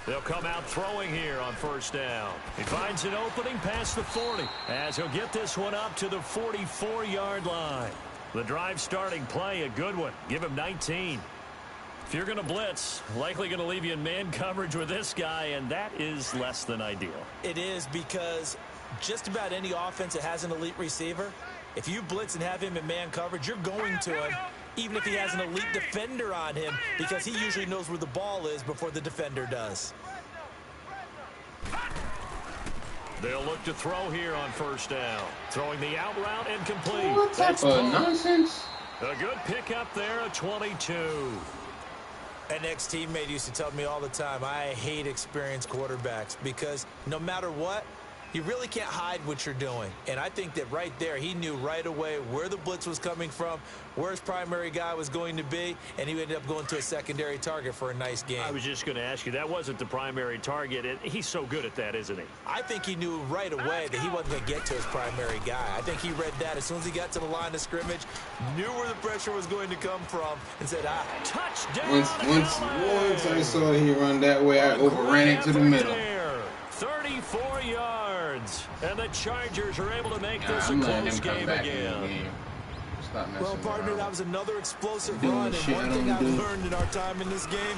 90. They'll come out throwing here on first down. He finds an opening past the 40 as he'll get this one up to the 44-yard line. The drive starting play, a good one. Give him 19. If you're going to blitz, likely going to leave you in man coverage with this guy, and that is less than ideal. It is, because just about any offense that has an elite receiver, if you blitz and have him in man coverage, you're going to him, even if he has an elite defender on him, because he usually knows where the ball is before the defender does. They'll look to throw here on first down. Throwing the out route and complete. What type of nonsense? A good pickup there, a 22. An ex-teammate used to tell me all the time, I hate experienced quarterbacks because no matter what, you really can't hide what you're doing. And I think that right there, he knew right away where the blitz was coming from, where his primary guy was going to be, and he ended up going to a secondary target for a nice game. I was just going to ask you, that wasn't the primary target. He's so good at that, isn't he? I think he knew right away that he wasn't going to get to his primary guy. I think he read that as soon as he got to the line of scrimmage, knew where the pressure was going to come from, and said, touchdown. Once I saw he run that way, I overran it to the middle. 34 yards, and the Chargers are able to make this a close game again. Well, partner, that was another explosive run, and one thing I've learned in our time in this game,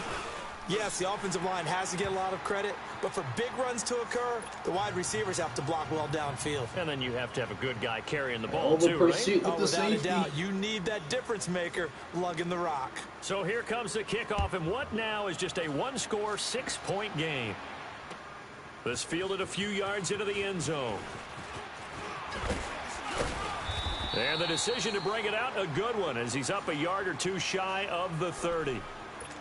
yes, the offensive line has to get a lot of credit, but for big runs to occur, the wide receivers have to block well downfield. And then you have to have a good guy carrying the ball, too, right? Oh, without a doubt, you need that difference maker lugging the rock. So here comes the kickoff, and what now is just a one-score, 6-point game. This fielded a few yards into the end zone. And the decision to bring it out, a good one, as he's up a yard or two shy of the 30.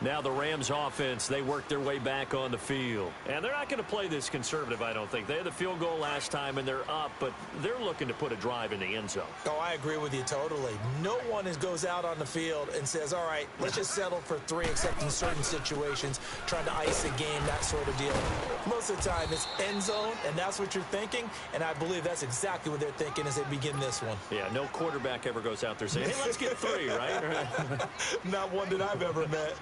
Now the Rams offense, they work their way back on the field. And they're not going to play this conservative, I don't think. They had the field goal last time, and they're up, but they're looking to put a drive in the end zone. Oh, I agree with you totally. No one goes out on the field and says, all right, let's just settle for 3, except in certain situations, trying to ice a game, that sort of deal. Most of the time, it's end zone, and that's what you're thinking, and I believe that's exactly what they're thinking as they begin this one. Yeah, no quarterback ever goes out there saying, hey, let's get 3, right? Not one that I've ever met.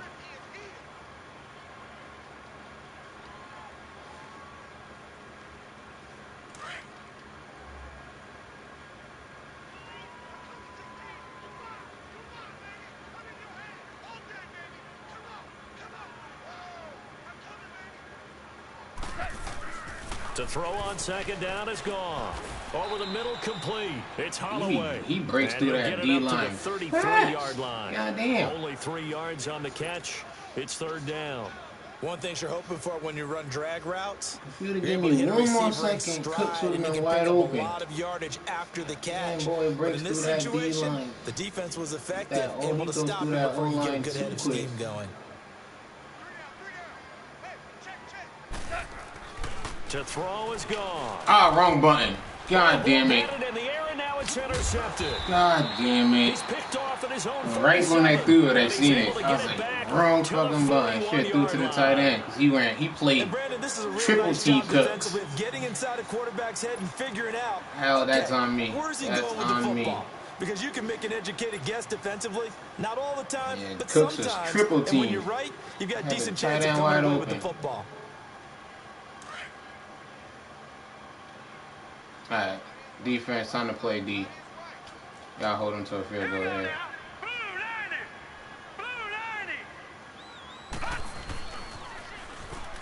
To throw on second down is gone. Over the middle, complete. It's Holloway. He breaks through that D-line. 33-yard line. Goddamn. Only 3 yards on the catch. It's third down. One thing you're hoping for when you run drag routes, if you'd have given me one more second, Cooks would have been wide open. A lot of yardage after the catch. Boy, breaks but in this situation, the defense was effective, able to stop him before you get a good head of steam going. To throw is gone. Ah, wrong button. God damn it. In the air, and now it's intercepted. God damn it. He's picked off at his own right when I threw it, I seen it. I was like, wrong fucking button. Shit, threw to the tight end. He played triple T Cooks. Getting inside a quarterback's head and figuring out. Hell, that's on me. Where's he That's going with the on football? me. Because you can make an educated guess defensively. Not all the time, Yeah, but Cooks was sometimes. triple And when team. you're right, you've got a Had decent the chance tight of end coming wide away with the open. football. Alright, defense, time to play D. Y'all hold him to a field goal here.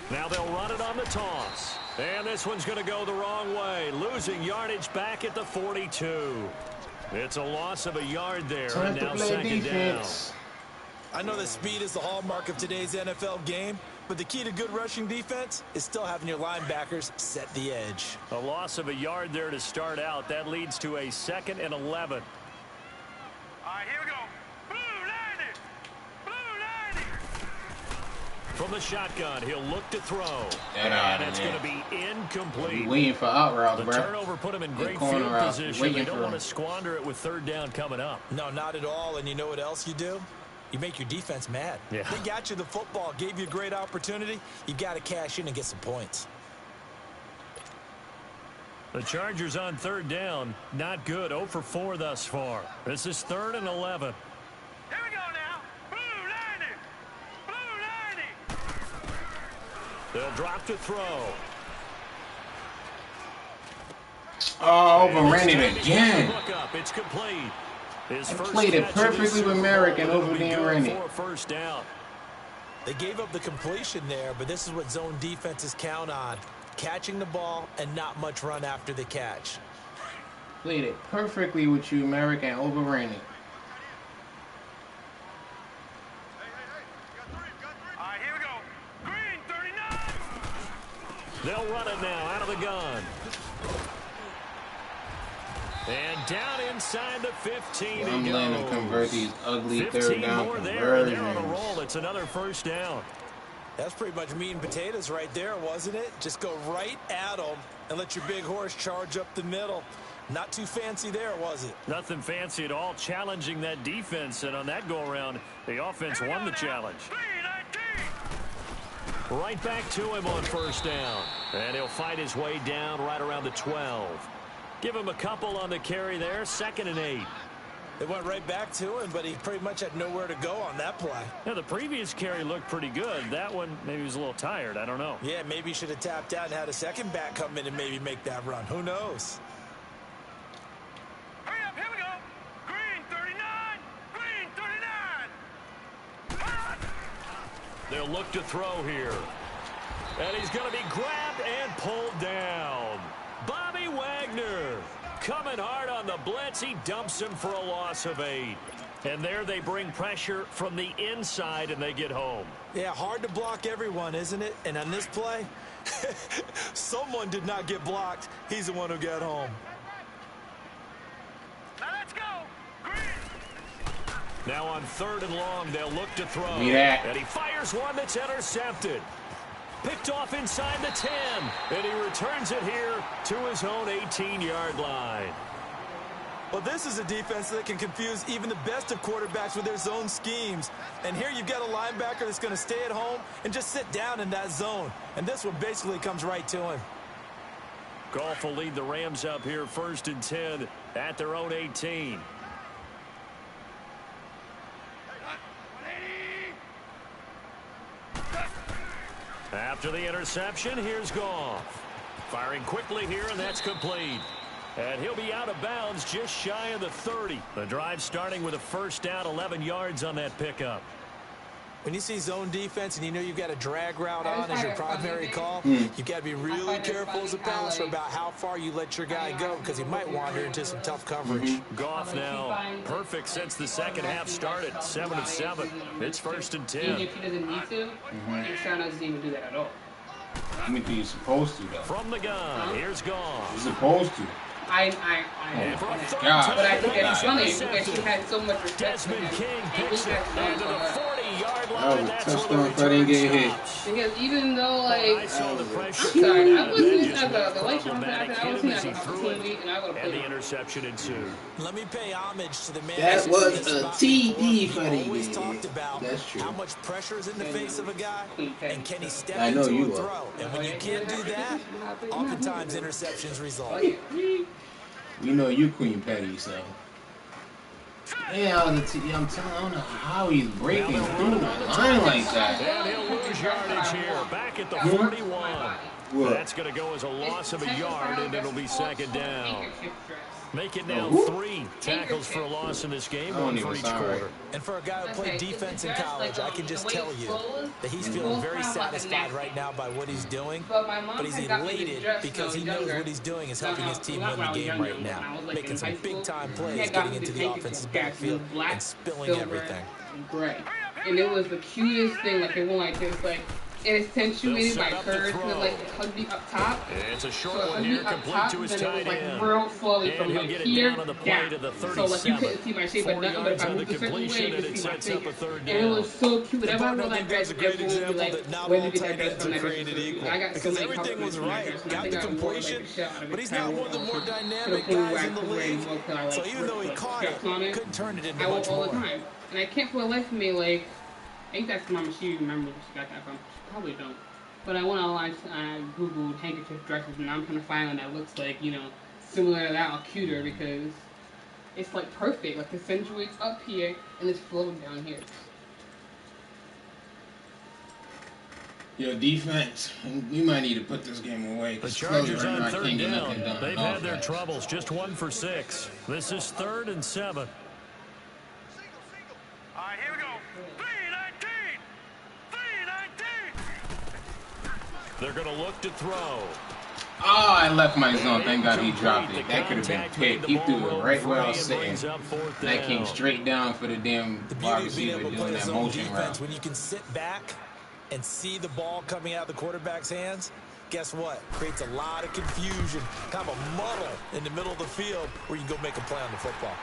Now they'll run it on the toss. And this one's going to go the wrong way. Losing yardage back at the 42. It's a loss of a yard there. Time and to now play second defense. down. I know that speed is the hallmark of today's NFL game, but the key to good rushing defense is still having your linebackers set the edge. A loss of a yard there to start out. That leads to a 2nd and 11. All right, here we go. Blue 90. From the shotgun, he'll look to throw. And it's going to be incomplete. Waiting for out routes, The bro. turnover put him in great corner field route. position. Waiting You don't for want him. to squander it with third down coming up. No, not at all. And you know what else you do? You make your defense mad. Yeah. They got you the football, gave you a great opportunity. You got to cash in and get some points. The Chargers on third down, not good. 0 for 4 thus far. This is 3rd and 11. Here we go now. Blue 90. They'll drop to throw. Oh, overran it again. It's complete. I played it perfectly with Merrick and overran it. First down. They gave up the completion there, but this is what zone defenses count on. Catching the ball and not much run after the catch. Played it perfectly with you, Merrick, and overran it. All right, here we go. Green, 39. They'll run it now out of the gun. And down inside the 15. I'm letting them convert these ugly 15 third down more conversions. there, and they're on a roll. It's another first down. That's pretty much meat and potatoes right there, wasn't it? Just go right at them and let your big horse charge up the middle. Not too fancy there, was it? Nothing fancy at all, challenging that defense. And on that go-around, the offense won the challenge. Right back to him on first down. And he'll fight his way down right around the 12. Give him a couple on the carry there, 2nd and 8. They went right back to him, but he pretty much had nowhere to go on that play. Now, the previous carry looked pretty good. That one, maybe he was a little tired. I don't know. Yeah, maybe he should have tapped out and had a second back come in and maybe make that run. Who knows? Hurry up, here we go. Green, 39. Green, 39. They'll look to throw here. And he's going to be grabbed and pulled down. Bobby Wagner coming hard on the blitz. He dumps him for a loss of 8. And there they bring pressure from the inside, and they get home. Yeah, hard to block everyone, isn't it? And on this play, someone did not get blocked. He's the one who got home. Now let's go. Green. Now on 3rd and long, they'll look to throw. Yeah. And he fires one that's intercepted. Picked off inside the 10. And he returns it here to his own 18-yard line. Well, this is a defense that can confuse even the best of quarterbacks with their zone schemes. And here you've got a linebacker that's going to stay at home and just sit down in that zone. And this one basically comes right to him. Goff will lead the Rams up here 1st and 10 at their own 18. After the interception, here's Goff. Firing quickly here, and that's complete. And he'll be out of bounds just shy of the 30. The drive starting with a first down, 11 yards on that pickup. When you see zone defense and you know you've got a drag route on as your primary call, you've got to be really careful as a passer about how far you let your guy go because he might wander into some tough coverage. Goff now perfect since the second half started, 7 of 7. It's 1st and 10. Even if he doesn't need to, Sean doesn't even do that at all. I mean, you're supposed to, though. From the gun, here's Goff. You're supposed to. And for a third time, but I think it's funny because he had so much respect. Desmond King picks it into the 40-yard line. That was a touchdown if I didn't get hit. Because even though, like, I saw the pressure. I'm sorry, I wasn't Just at the late problematic I was him at as he the threw it, week, and I would have and the played. interception ensued. Let me pay homage to the man. That who was sits a spot TD before. for He the always game. talked about That's true. how much pressure is in the face of a guy, and can he step I know into you a are. throw? And when you can't do that, oftentimes interceptions result. We know you Queen Petty, so. Yeah, I'm telling you, I don't know how he's breaking through the line like that. And he'll lose yardage here, back at the 41. What? That's going to go as a loss of a yard, and it'll be 2nd down. Make it now 3 tackles for a loss in this game, 1 for each quarter. And for a guy who played defense in college, I can just tell you that he's feeling very satisfied right now by what he's doing. But he's elated because he knows what he's doing is helping his team win the game right now. Making some big-time plays, getting into the offense's backfield and spilling everything. Right. And it was the cutest thing. Like, it went like this, like, and it's accentuated by curves with like the huggy up top. It's a short so one here, complete to his tight end. Real slowly from like here down. To the so like you couldn't see my shape, but nothing. But if I moved a certain way, you could see my shape. And it was so cute. Whenever I roll that dress, everyone would be like, "Where did you get that dress from?" Created equal because everything was right. Got the completion, but he's not one of the more dynamic guys in the league. So even though he caught it, couldn't turn it into much more. And I can't for the life of me, like, I think that's Mama. She remembers where she got that from. She probably don't. But I went online and I googled handkerchief dresses, and I'm trying to find one that looks like, you know, similar to that or cuter because it's like perfect. Like, it accentuates up here and it's flowing down here. Your defense, you might need to put this game away. The Chargers on I third can't get down. nothing done. They've had their troubles. Just 1 for 6. This is 3rd and 7. All right, here we go. 3-19. 3-19. They're going to look to throw. Oh, I left my zone. Thank God he dropped it. That could have been picked. He threw it right where I was sitting. That came straight down for the damn wide receiver doing that motion route. When you can sit back and see the ball coming out of the quarterback's hands, guess what? Creates a lot of confusion, kind of a muddle in the middle of the field where you can go make a play on the football.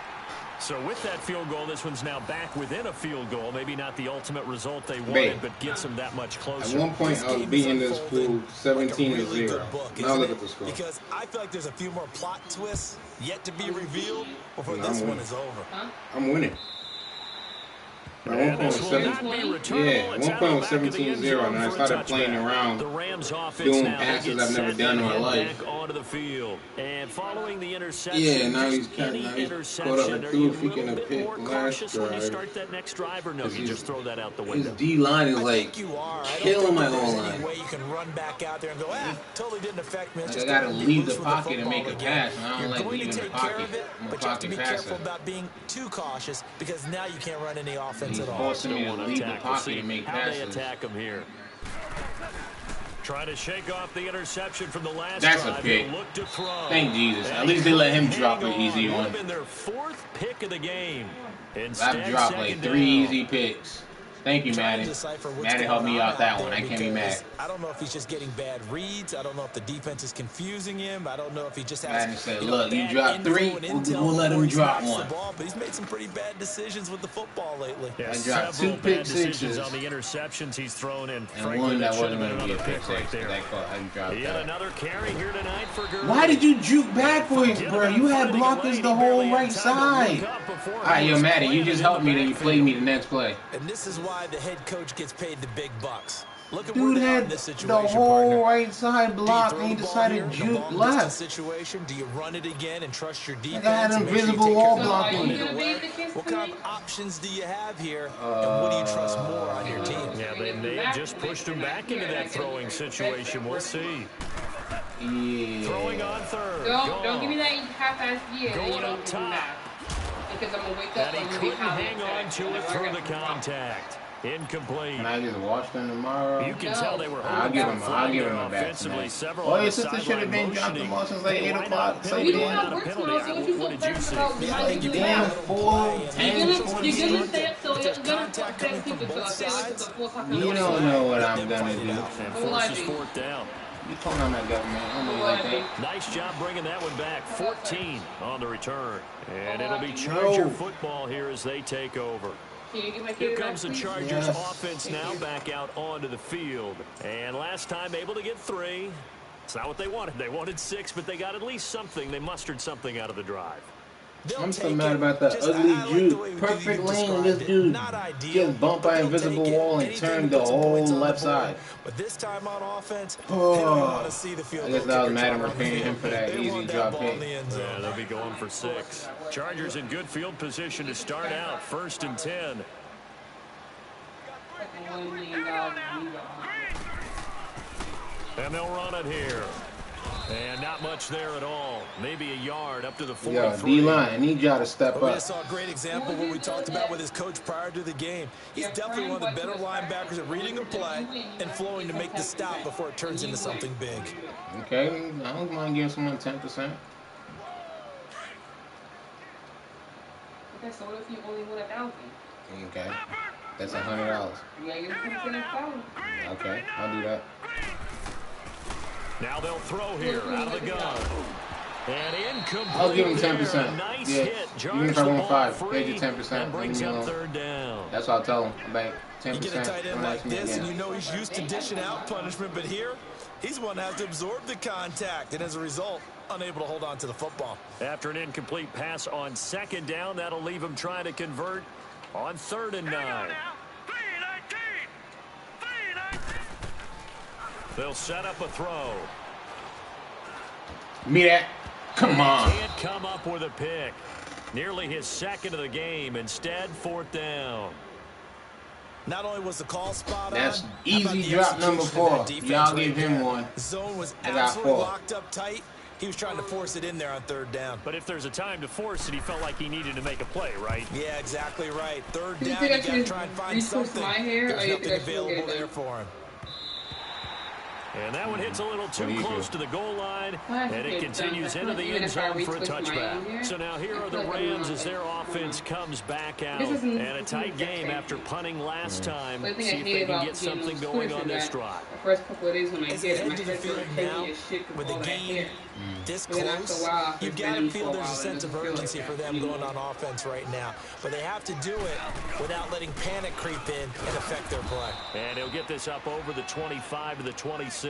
So with that field goal, this one's now back within a field goal. Maybe not the ultimate result they wanted, but gets them that much closer. At one point, I was beating this pool 17-0. Now look at the score. Because I feel like there's a few more plot twists yet to be revealed before this one is over. I'm winning. At one point was 17-0, and I started playing around doing passes I've never done in my life. Yeah, now he's caught up and threw a freaking a pick last drive. That next drive, or no, you just throw that out the window. His D-line is like killing my whole line. You can run back out there and go, totally didn't affect me. Like I gotta leave the pocket and make a pass, and I don't like leaving the pocket. I'm a but you have to pocket be passer. careful about being too cautious because now you can't run any offense He's at all. forcing me to leave the pocket and make How they passes. attack him here. Trying to shake off the interception from the last That's drive. a pick. Look to throw. Thank Jesus. At least they let him drop an easy Would one. have been their 4th pick of the game. I've dropped like 3 easy picks. Thank you, Madden. Madden helped me out that one. I can't be mad. I don't know if he's just getting bad reads. I don't know if the defense is confusing him. I don't know if he just has. Madden said, look, you dropped 3, we'll let him drop one. But he's made some pretty bad decisions with the football lately. Yeah, I dropped 2 bad pick decisions sixes on the interceptions he's thrown in. and one that wasn't going to be a pick six. I dropped Yet that. another carry here tonight for Gurley. Why did you juke backwards, bro? You had blockers the whole right side. All right, yo, Madden, you just helped me, then you played me the next play. And this is why the head coach gets paid the big bucks. Look at Dude where they are had in this situation, the whole partner. right side blocked, and he decided to juke left. Situation. Do you run it again and trust your defense? I had and make sure you invisible take wall care of blocking. it? What kind of options do you have here, and what do you trust more on your team? Yeah, they may have just pushed him back into that throwing situation. We'll see. Yeah. Throwing on 3rd. Don't give me that half-ass year. Going up top. Because I'm gonna wake up And he and couldn't hang on to it through the contact. Incomplete. Can I just watch them tomorrow? You can tell they were I'll hoping give for him flying a back offensively. tonight. Several Oh, on your the sister should have been dropped sideline them all since like 8 motioning. o'clock. So You then. don't have work tomorrow, so what you so nervous about? Yeah, I think you Damn, 4, 10, You're 26. gonna stay up till you're gonna stay asleep until I stay up until 4 o'clock in the You morning. don't know what I'm gonna do. And forces 4th down. You calling on that government? I don't know like that. Nice job bringing that one back. 14 on the return. And it'll be Charger football here as they take over. Can you get my Here kid comes the back, please? Chargers offense now back out onto the field. And last time able to get 3. It's not what they wanted. They wanted 6, but they got at least something. They mustered something out of the drive. I'm so mad about that ugly juke. Perfect lane, this dude just bumped by invisible wall and turned the whole left side. But this time on offense, Oh, they don't want to see the field. I guess that was Madden repaying him for that easy drop pick. Yeah, they'll be going for 6. Chargers in good field position to start out. 1st and 10. $1 million. And they'll run it here. And not much there at all. Maybe a yard up to the 43. Yo, D-line, I need y'all to step But we up. just saw a great example of what we talked about with his coach prior to the game. He's definitely one of the better linebackers at reading a play and flowing to make the stop before it turns into something big. Okay, I don't mind giving someone 10%. Okay, so what if you only won 1,000? Okay, that's $100. You gotta give him 10% of phone. Okay, I'll do that. Now they'll throw here out of the gun. And incomplete. I'll give him 10%. Nice Yeah, hit. even if I want 5, pay you 10%. And brings Leave me up alone. 3rd down. That's what I'll tell him. I'm like, 10%. You get a tight end Don't like ask me this, and again. you know he's used to dishing out punishment, but here, he's the one that has to absorb the contact, and as a result, unable to hold on to the football. After an incomplete pass on 2nd down, that'll leave him trying to convert on 3rd and 9. They'll set up a throw. Me that. Come on. Can't come up with a pick. Nearly his 2nd of the game. Instead, 4th down. Not only was the call spot That's on, easy drop number 4. Y'all give him one. Zone was I got absolutely 4. locked up tight. He was trying to force it in there on 3rd down. But if there's a time to force it, he felt like he needed to make a play, right? Yeah, exactly right. 3rd Do you down, think I you got to should try and find something. my hair, There's or you nothing think I should available get it there done? for him. And that one hits a little too close to the goal line, and it continues into the end zone for a touchback. So now here are the Rams as their offense comes back out, and a tight game after punting last time. See if they can get something going on this drive. The first couple of days when I As get they it, my head to the head feels field heavy now, as shit with with all the that game hair. this But then after close, a while, you've it's got been to feel for a there's a while, sense of and it doesn't feel urgency like for that them going anymore. on offense right now. But they have to do it without letting panic creep in and affect their play. And he'll get this up over the 25 to the 26.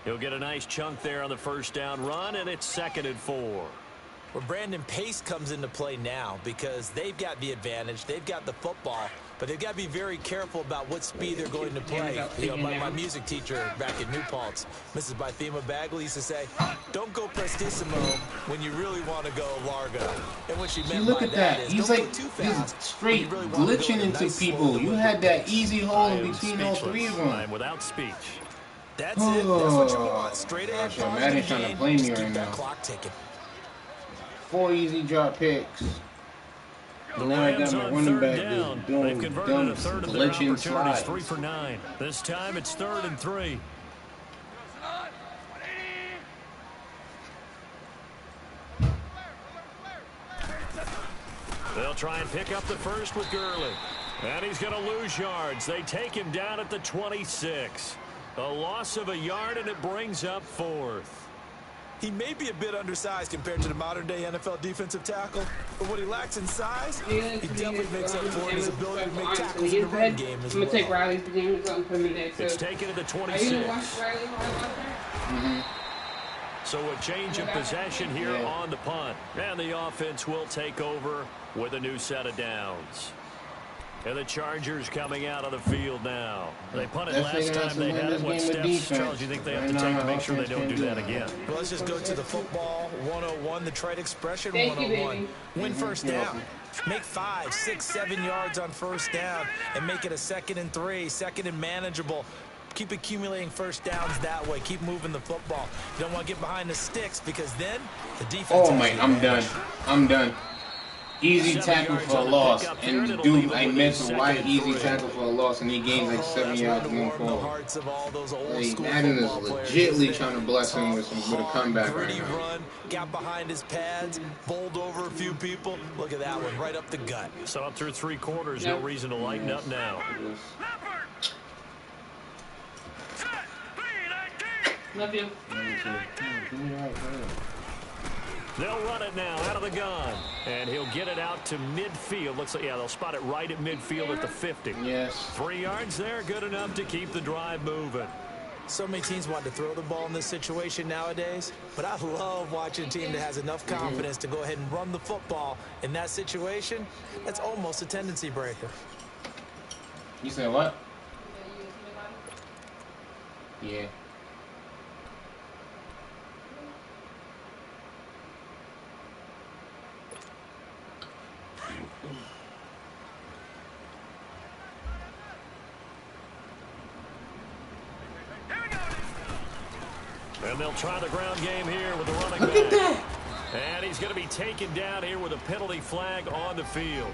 He'll get a nice chunk there on the first down run, and it's 2nd and 4. Where Brandon Pace comes into play now because they've got the advantage. They've got the football, but they've got to be very careful about what speed they're going to play. You know, my music teacher back at New Paltz, Mrs. Bythema Bagley, used to say, don't go prestissimo when you really want to go largo. And what she meant Look by at that. is He's don't like, go too he's fast. straight You really want to go glitching at a into nice, people. slow, You deliberate had that pace. easy hole in between all 3 of them. I'm without speech. That's it. That's what you want. Straight ahead, Gosh, Maddie's trying to play me just keep right that now. clock ticking. 4 easy drop picks. The Now I got Rams my on running 3rd back down. just They've doing converted dumb a third of their glitching opportunities, slides. 3 for 9. This time it's 3rd and 3. They'll try and pick up the first with Gurley. And he's going to lose yards. They take him down at the 26. A loss of a yard, and it brings up 4th. He may be a bit undersized compared to the modern-day NFL defensive tackle, but what he lacks in size, he definitely makes up for in his ability to make tackles in the run game as well. I'm going to take Riley's pajamas out and put him in there, too. It's taken to the 26. Are you going to watch Riley while I watch that? So a change of possession here on the punt. And the offense will take over with a new set of downs. And the Chargers coming out of the field now. They punted last time they had it. What steps, Charles, you think they have to take to make sure they don't do that again? Well, let's just go to the football 101, the trite expression 101. Win first down. Make 5, 6, 7 yards on first down and make it a 2nd and 3, 2nd and manageable. Keep accumulating first downs that way. Keep moving the football. You don't want to get behind the sticks because then the defense... Oh, my, I'm done. I'm done. Easy tackle for a loss, and the dude I missed a wide easy tackle for a loss, and he gains like 7 yards going forward. Like, Madden is legitly trying to bless him with a comeback right now. Run, got behind his pads, bowled over a few people. Look at that one, right up the gut. So up through 3 quarters, no reason to lighten up now. Love you. They'll run it now out of the gun. And he'll get it out to midfield. Looks like, yeah, they'll spot it right at midfield at the 50. Yes. 3 yards there, good enough to keep the drive moving. So many teams want to throw the ball in this situation nowadays, but I love watching a team that has enough confidence to go ahead and run the football in that situation. That's almost a tendency breaker. You said what? Yeah. And they'll try the ground game here with the running back. Look at that. And he's going to be taken down here with a penalty flag on the field.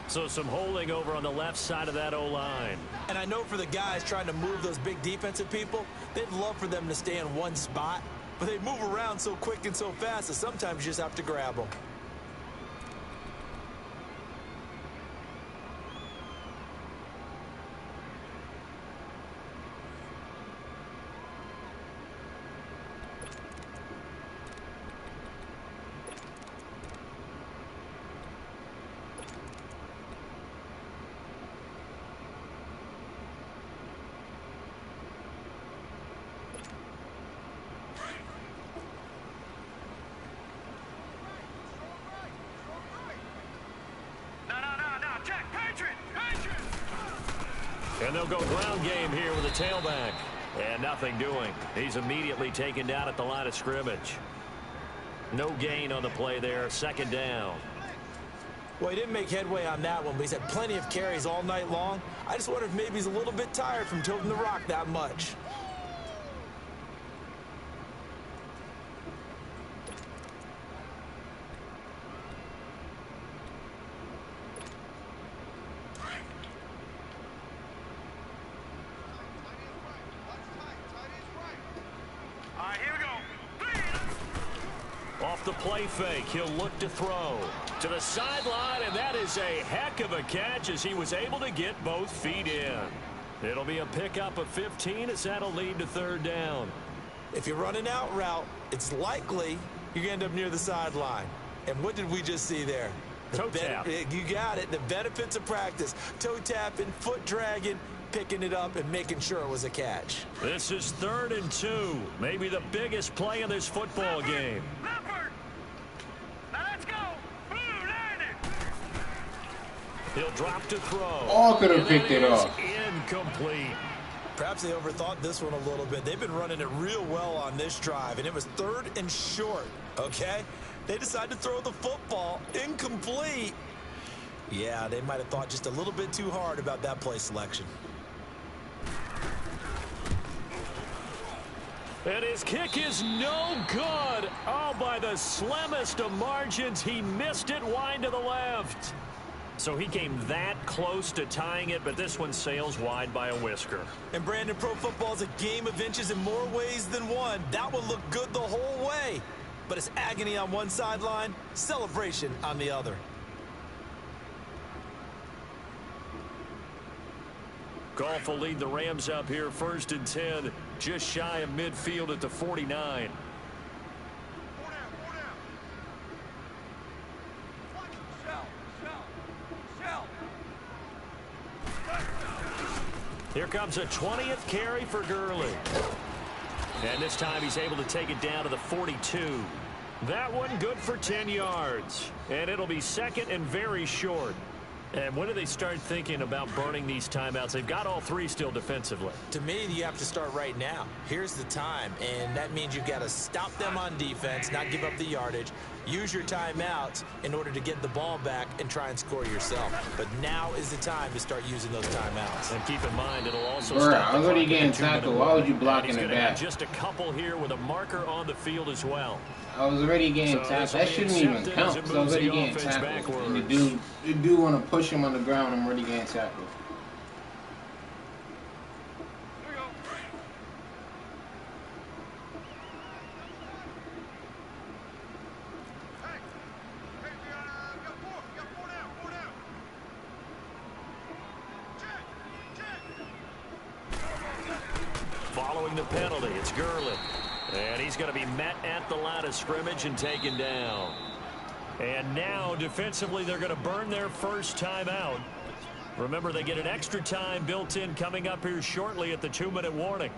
So some holding over on the left side of that O-line. And I know for the guys trying to move those big defensive people, they'd love for them to stay in one spot, but they move around so quick and so fast that sometimes you just have to grab them. And they'll go ground game here with a tailback. And nothing doing. He's immediately taken down at the line of scrimmage. No gain on the play there. 2nd down. Well, he didn't make headway on that one, but he's had plenty of carries all night long. I just wonder if maybe he's a little bit tired from tilting the rock that much. All right, here we go. Off the play fake, he'll look to throw. To the sideline, and that is a heck of a catch as he was able to get both feet in. It'll be a pickup of 15 as that'll lead to third down. If you're running out route, it's likely you're going to end up near the sideline. And what did we just see there? Toe tap. You got it. The benefits of practice. Toe tapping, foot dragging, picking it up, and making sure it was a catch. This is 3rd and 2. Maybe the biggest play in this football game. Leopard. Now let's go. Blue landed. He'll drop to throw. All could have And picked that it is off. Incomplete. Perhaps they overthought this one a little bit. They've been running it real well on this drive, and it was 3rd and short, okay? They decided to throw the football incomplete. Yeah, they might have thought just a little bit too hard about that play selection. And his kick is no good. Oh, by the slimmest of margins, he missed it wide to the left. So he came that close to tying it, but this one sails wide by a whisker. And Brandon, pro football is a game of inches in more ways than one. That one looked good the whole way. But it's agony on one sideline, celebration on the other. Goff will lead the Rams up here 1st and 10, just shy of midfield at the 49. Here comes a 20th carry for Gurley. And this time he's able to take it down to the 42. That one good for 10 yards. And it'll be 2nd and very short. And when do they start thinking about burning these timeouts? They've got all 3 still defensively. To me, you have to start right now. Here's the time, and that means you've got to stop them on defense, not give up the yardage, use your timeouts in order to get the ball back and try and score yourself. But now is the time to start using those timeouts. And keep in mind, it'll also Bruh, stop I was the already clock getting at the 2-minute tackled. Why would you block and in he's the gonna have back? just a couple here with a marker on the field as well. I was already getting So tackled. this will That be shouldn't even accepted count as it because I was moves already the getting offense tackled. And backwards. the dude want to push him on the ground. I'm already getting tackled. Here we go. Hey, we got 4. We got 4 down. 4 down. Check. Following the penalty, it's Gurley. And he's going to be met at the line of scrimmage and taken down. And now, defensively, they're going to burn their first timeout. Remember, they get an extra time built in coming up here shortly at the 2-minute warning.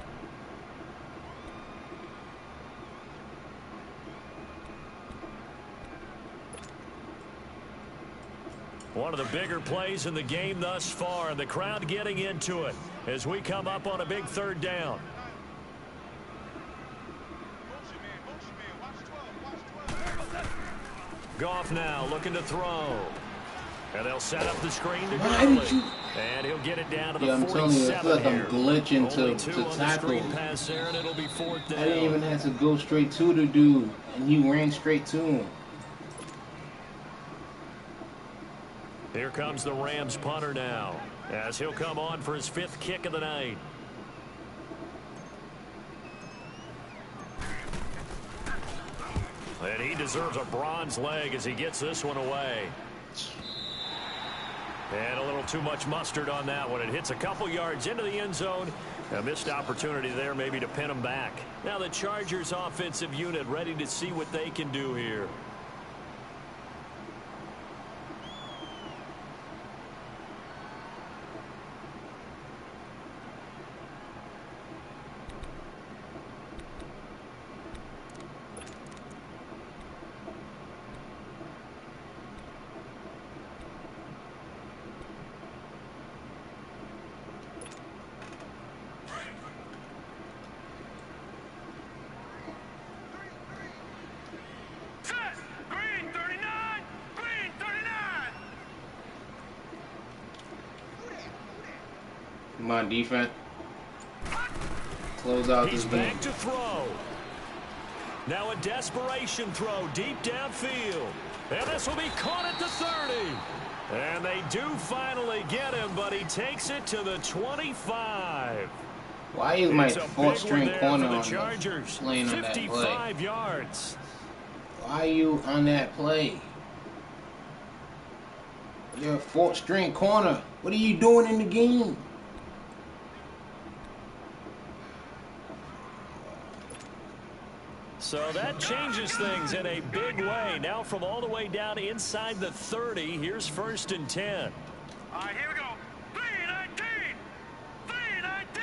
One of the bigger plays in the game thus far, and the crowd getting into it as we come up on a big 3rd down. Goff now looking to throw. And they'll set up the screen to Why Gurley. did you? And he'll get it down to the Yeah, I'm 47 telling you, I feel like I'm here. glitching Only to 2 on the tackle. screen pass there, and it'll be 4th down. I didn't even have to go straight to the dude, and he ran straight to him. Here comes the Rams punter now, as he'll come on for his 5th kick of the night. And he deserves a bronze leg as he gets this one away. And a little too much mustard on that one. It hits a couple yards into the end zone. A missed opportunity there maybe to pin him back. Now the Chargers offensive unit ready to see what they can do here. Set. Come on, defense. Close out this He's game. back to throw. Now a desperation throw deep downfield. And this will be caught at the 30. And they do finally get him, but he takes it to the 25. Why is my It's a fourth big one string there corner for the on Chargers. the lane on that play? 55 yards. Why are you on that play? You're a fourth string corner. What are you doing in the game? So that changes things in a big way. Now from all the way down inside the 30, here's 1st and 10. All right, here we go. 319. 319.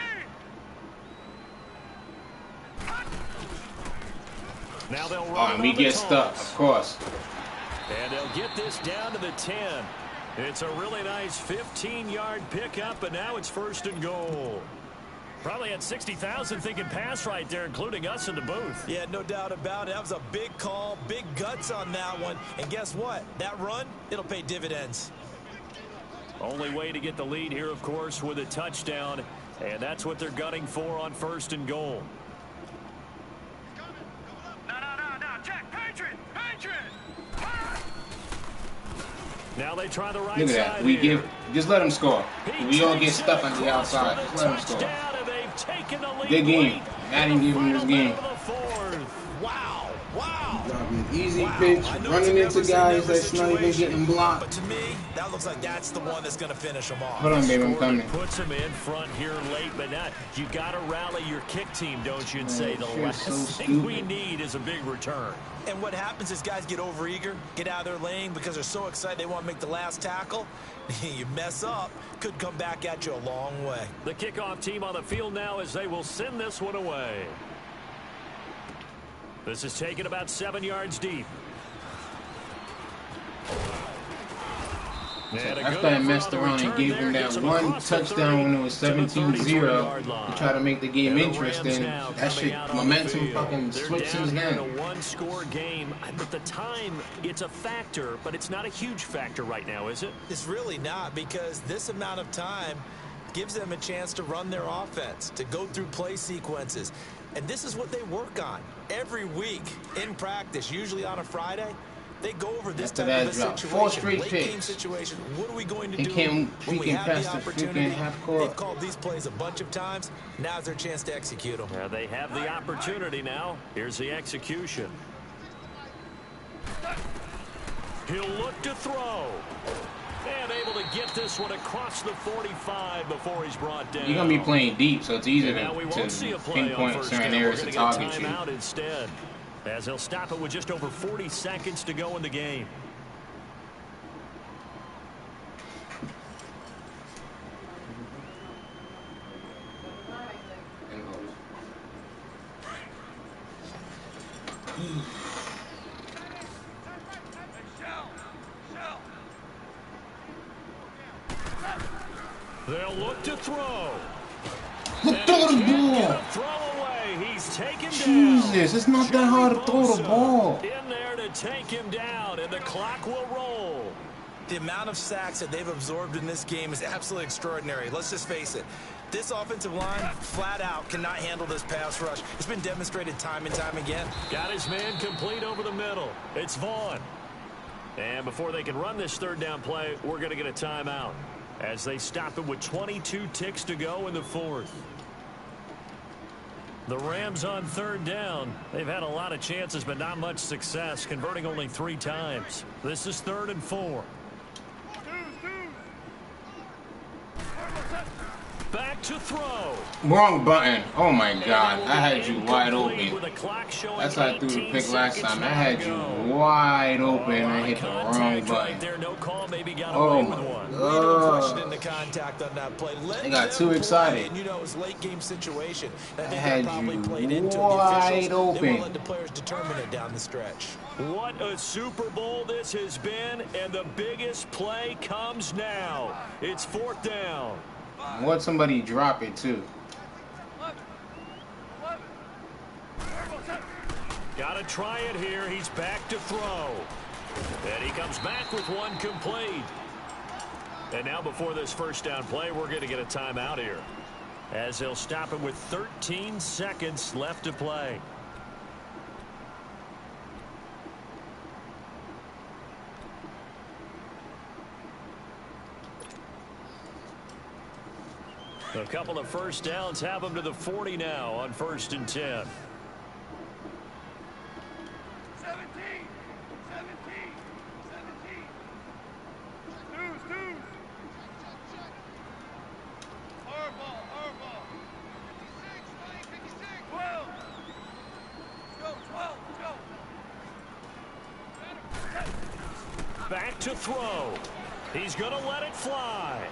Now they'll run Oh, and we on the get stuck, toss. of course. And they'll get this down to the 10. It's a really nice 15-yard pickup, and now it's 1st and goal. Probably had 60,000 thinking pass right there, including us in the booth. Yeah, no doubt about it. That was a big call, big guts on that one. And guess what? That run, it'll pay dividends. Only way to get the lead here, of course, with a touchdown. And that's what they're gunning for on 1st and goal. No. Check. Patriot. Now they try the right Look at side that. We here. just let them score. We all get stuck on the outside. Just let them score. Good game. Madden gave him this game. Wow. Easy pitch, running into guys that's not even getting blocked. But to me, that looks like that's the one that's going to finish them off. Hold on, baby, I'm coming. Puts him in front here late, but not. You got to rally your kick team, don't you, and say the last thing we need is a big return. And what happens is guys get overeager, get out of their lane because they're so excited they want to make the last tackle. You mess up, could come back at you a long way. The kickoff team on the field now as they will send this one away. This is taken about 7 yards deep. After I messed around and gave him that one touchdown when it was 17-0 to try to make the game interesting, that shit, momentum fucking switched since then. A one-score game. At the time, it's a factor, but it's not a huge factor right now, is it? It's really not, because this amount of time gives them a chance to run their offense, to go through play sequences. And this is what they work on every week in practice, usually on a Friday. They go over this type of a situation. 4 straight late picks. game situation. What are we going to He do came when we freaking have past the the opportunity? freaking half court. They've called these plays a bunch of times. Now's their chance to execute them. They have the opportunity now. Here's the execution. He'll look to throw. And able to get this one across the 45 before he's brought down. You're going to be playing deep, so it's easy Now we won't see to a play on pinpoint first certain down. areas We're to gonna get a target you. timeout instead, as he'll stop it with just over 40 seconds to go in the game. They'll look to throw. Throw the ball. Throw away. He's taken down. Jesus, it's not that hard to throw the ball. In there to take him down, and the clock will roll. The amount of sacks that they've absorbed in this game is absolutely extraordinary. Let's just face it. This offensive line, flat out, cannot handle this pass rush. It's been demonstrated time and time again. Got his man complete over the middle. It's Vaughn. And before they can run this third down play, we're going to get a timeout as they stop it with 22 ticks to go in the fourth. The Rams on third down. They've had a lot of chances, but not much success, converting only 3 times. This is 3rd and 4. Back to throw. Wrong button. Oh my God. I had you wide open. That's how I threw the pick last time. I had you wide open and I hit the wrong button. Oh my God. I got too excited. You know, it was late game situation. I had you wide open. They won't let the players determine it down the stretch. What a Super Bowl this has been, and the biggest play comes now. It's 4th down. Want somebody drop it too. Got to try it here. He's back to throw. And he comes back with one complete. And now before this first down play, we're going to get a timeout here. as he'll stop him with 13 seconds left to play. A couple of first downs have him to the 40 now on 1st and 10. 17. Deuce. Hardball. 12. Let's go. Back to throw. He's going to let it fly.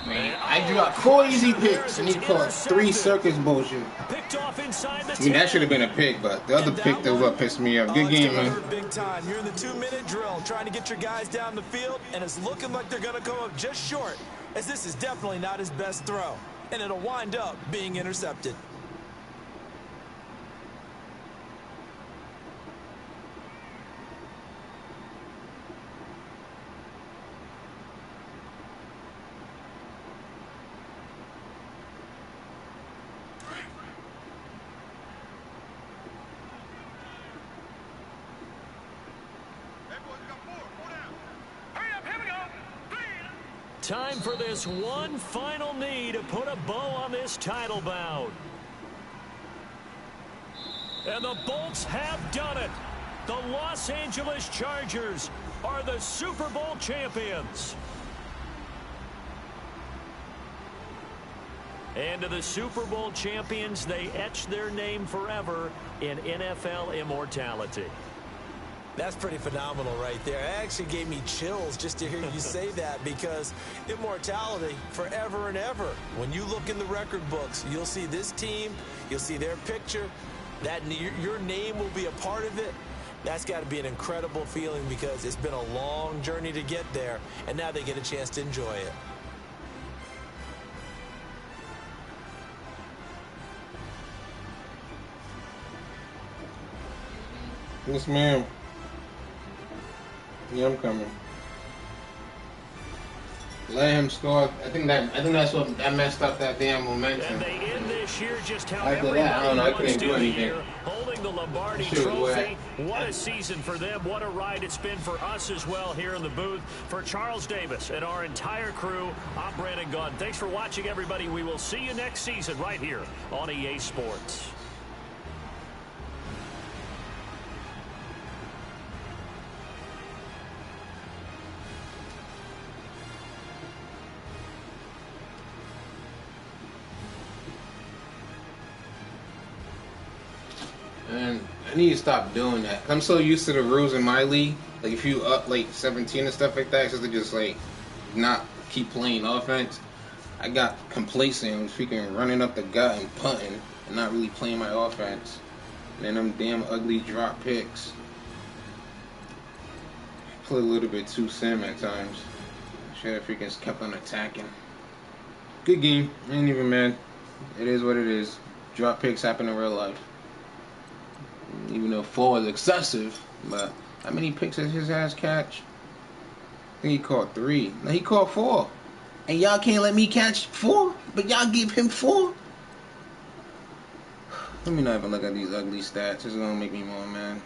Man, I dropped 4 easy picks, and he caught 3 circus bullshit. Picked off inside the 10. I mean, that should have been a pick, but the other pick that was what pissed me off. Good game, man. Big time. You're in the 2-minute drill, trying to get your guys down the field, and it's looking like they're going to come up just short, as this is definitely not his best throw, and it'll wind up being intercepted. Time for this one final knee to put a bow on this title bout. And the Bolts have done it. The Los Angeles Chargers are the Super Bowl champions. And to the Super Bowl champions, they etch their name forever in NFL immortality. That's pretty phenomenal right there. It actually gave me chills just to hear you say that, because immortality forever and ever. When you look in the record books, you'll see this team, you'll see their picture, that your name will be a part of it. That's got to be an incredible feeling, because it's been a long journey to get there, and now they get a chance to enjoy it. Yes, ma'am. Yeah, I'm coming. Let him score. I think that's what that messed up that damn momentum. And they end this year just how After that, I don't know. I couldn't do anything. Holding the Lombardi Trophy. What a season for them. What a ride it's been for us as well here in the booth. For Charles Davis and our entire crew, I'm Brandon Gunn. Thanks for watching, everybody. We will see you next season right here on EA Sports. And I need to stop doing that. I'm so used to the rules in my league. Like, if you up like 17 and stuff like that, just to just like not keep playing offense. I got complacent with freaking running up the gut and punting and not really playing my offense. And then them damn ugly drop picks. Play a little bit too sim at times. Should have freaking kept on attacking. Good game. I ain't even mad. It is what it is. Drop picks happen in real life. Even though 4 is excessive, but how many picks did his ass catch? I think he caught 3. No, he caught 4. And y'all can't let me catch 4? But y'all give him 4? Let me not even look at these ugly stats. It's gonna make me more mad.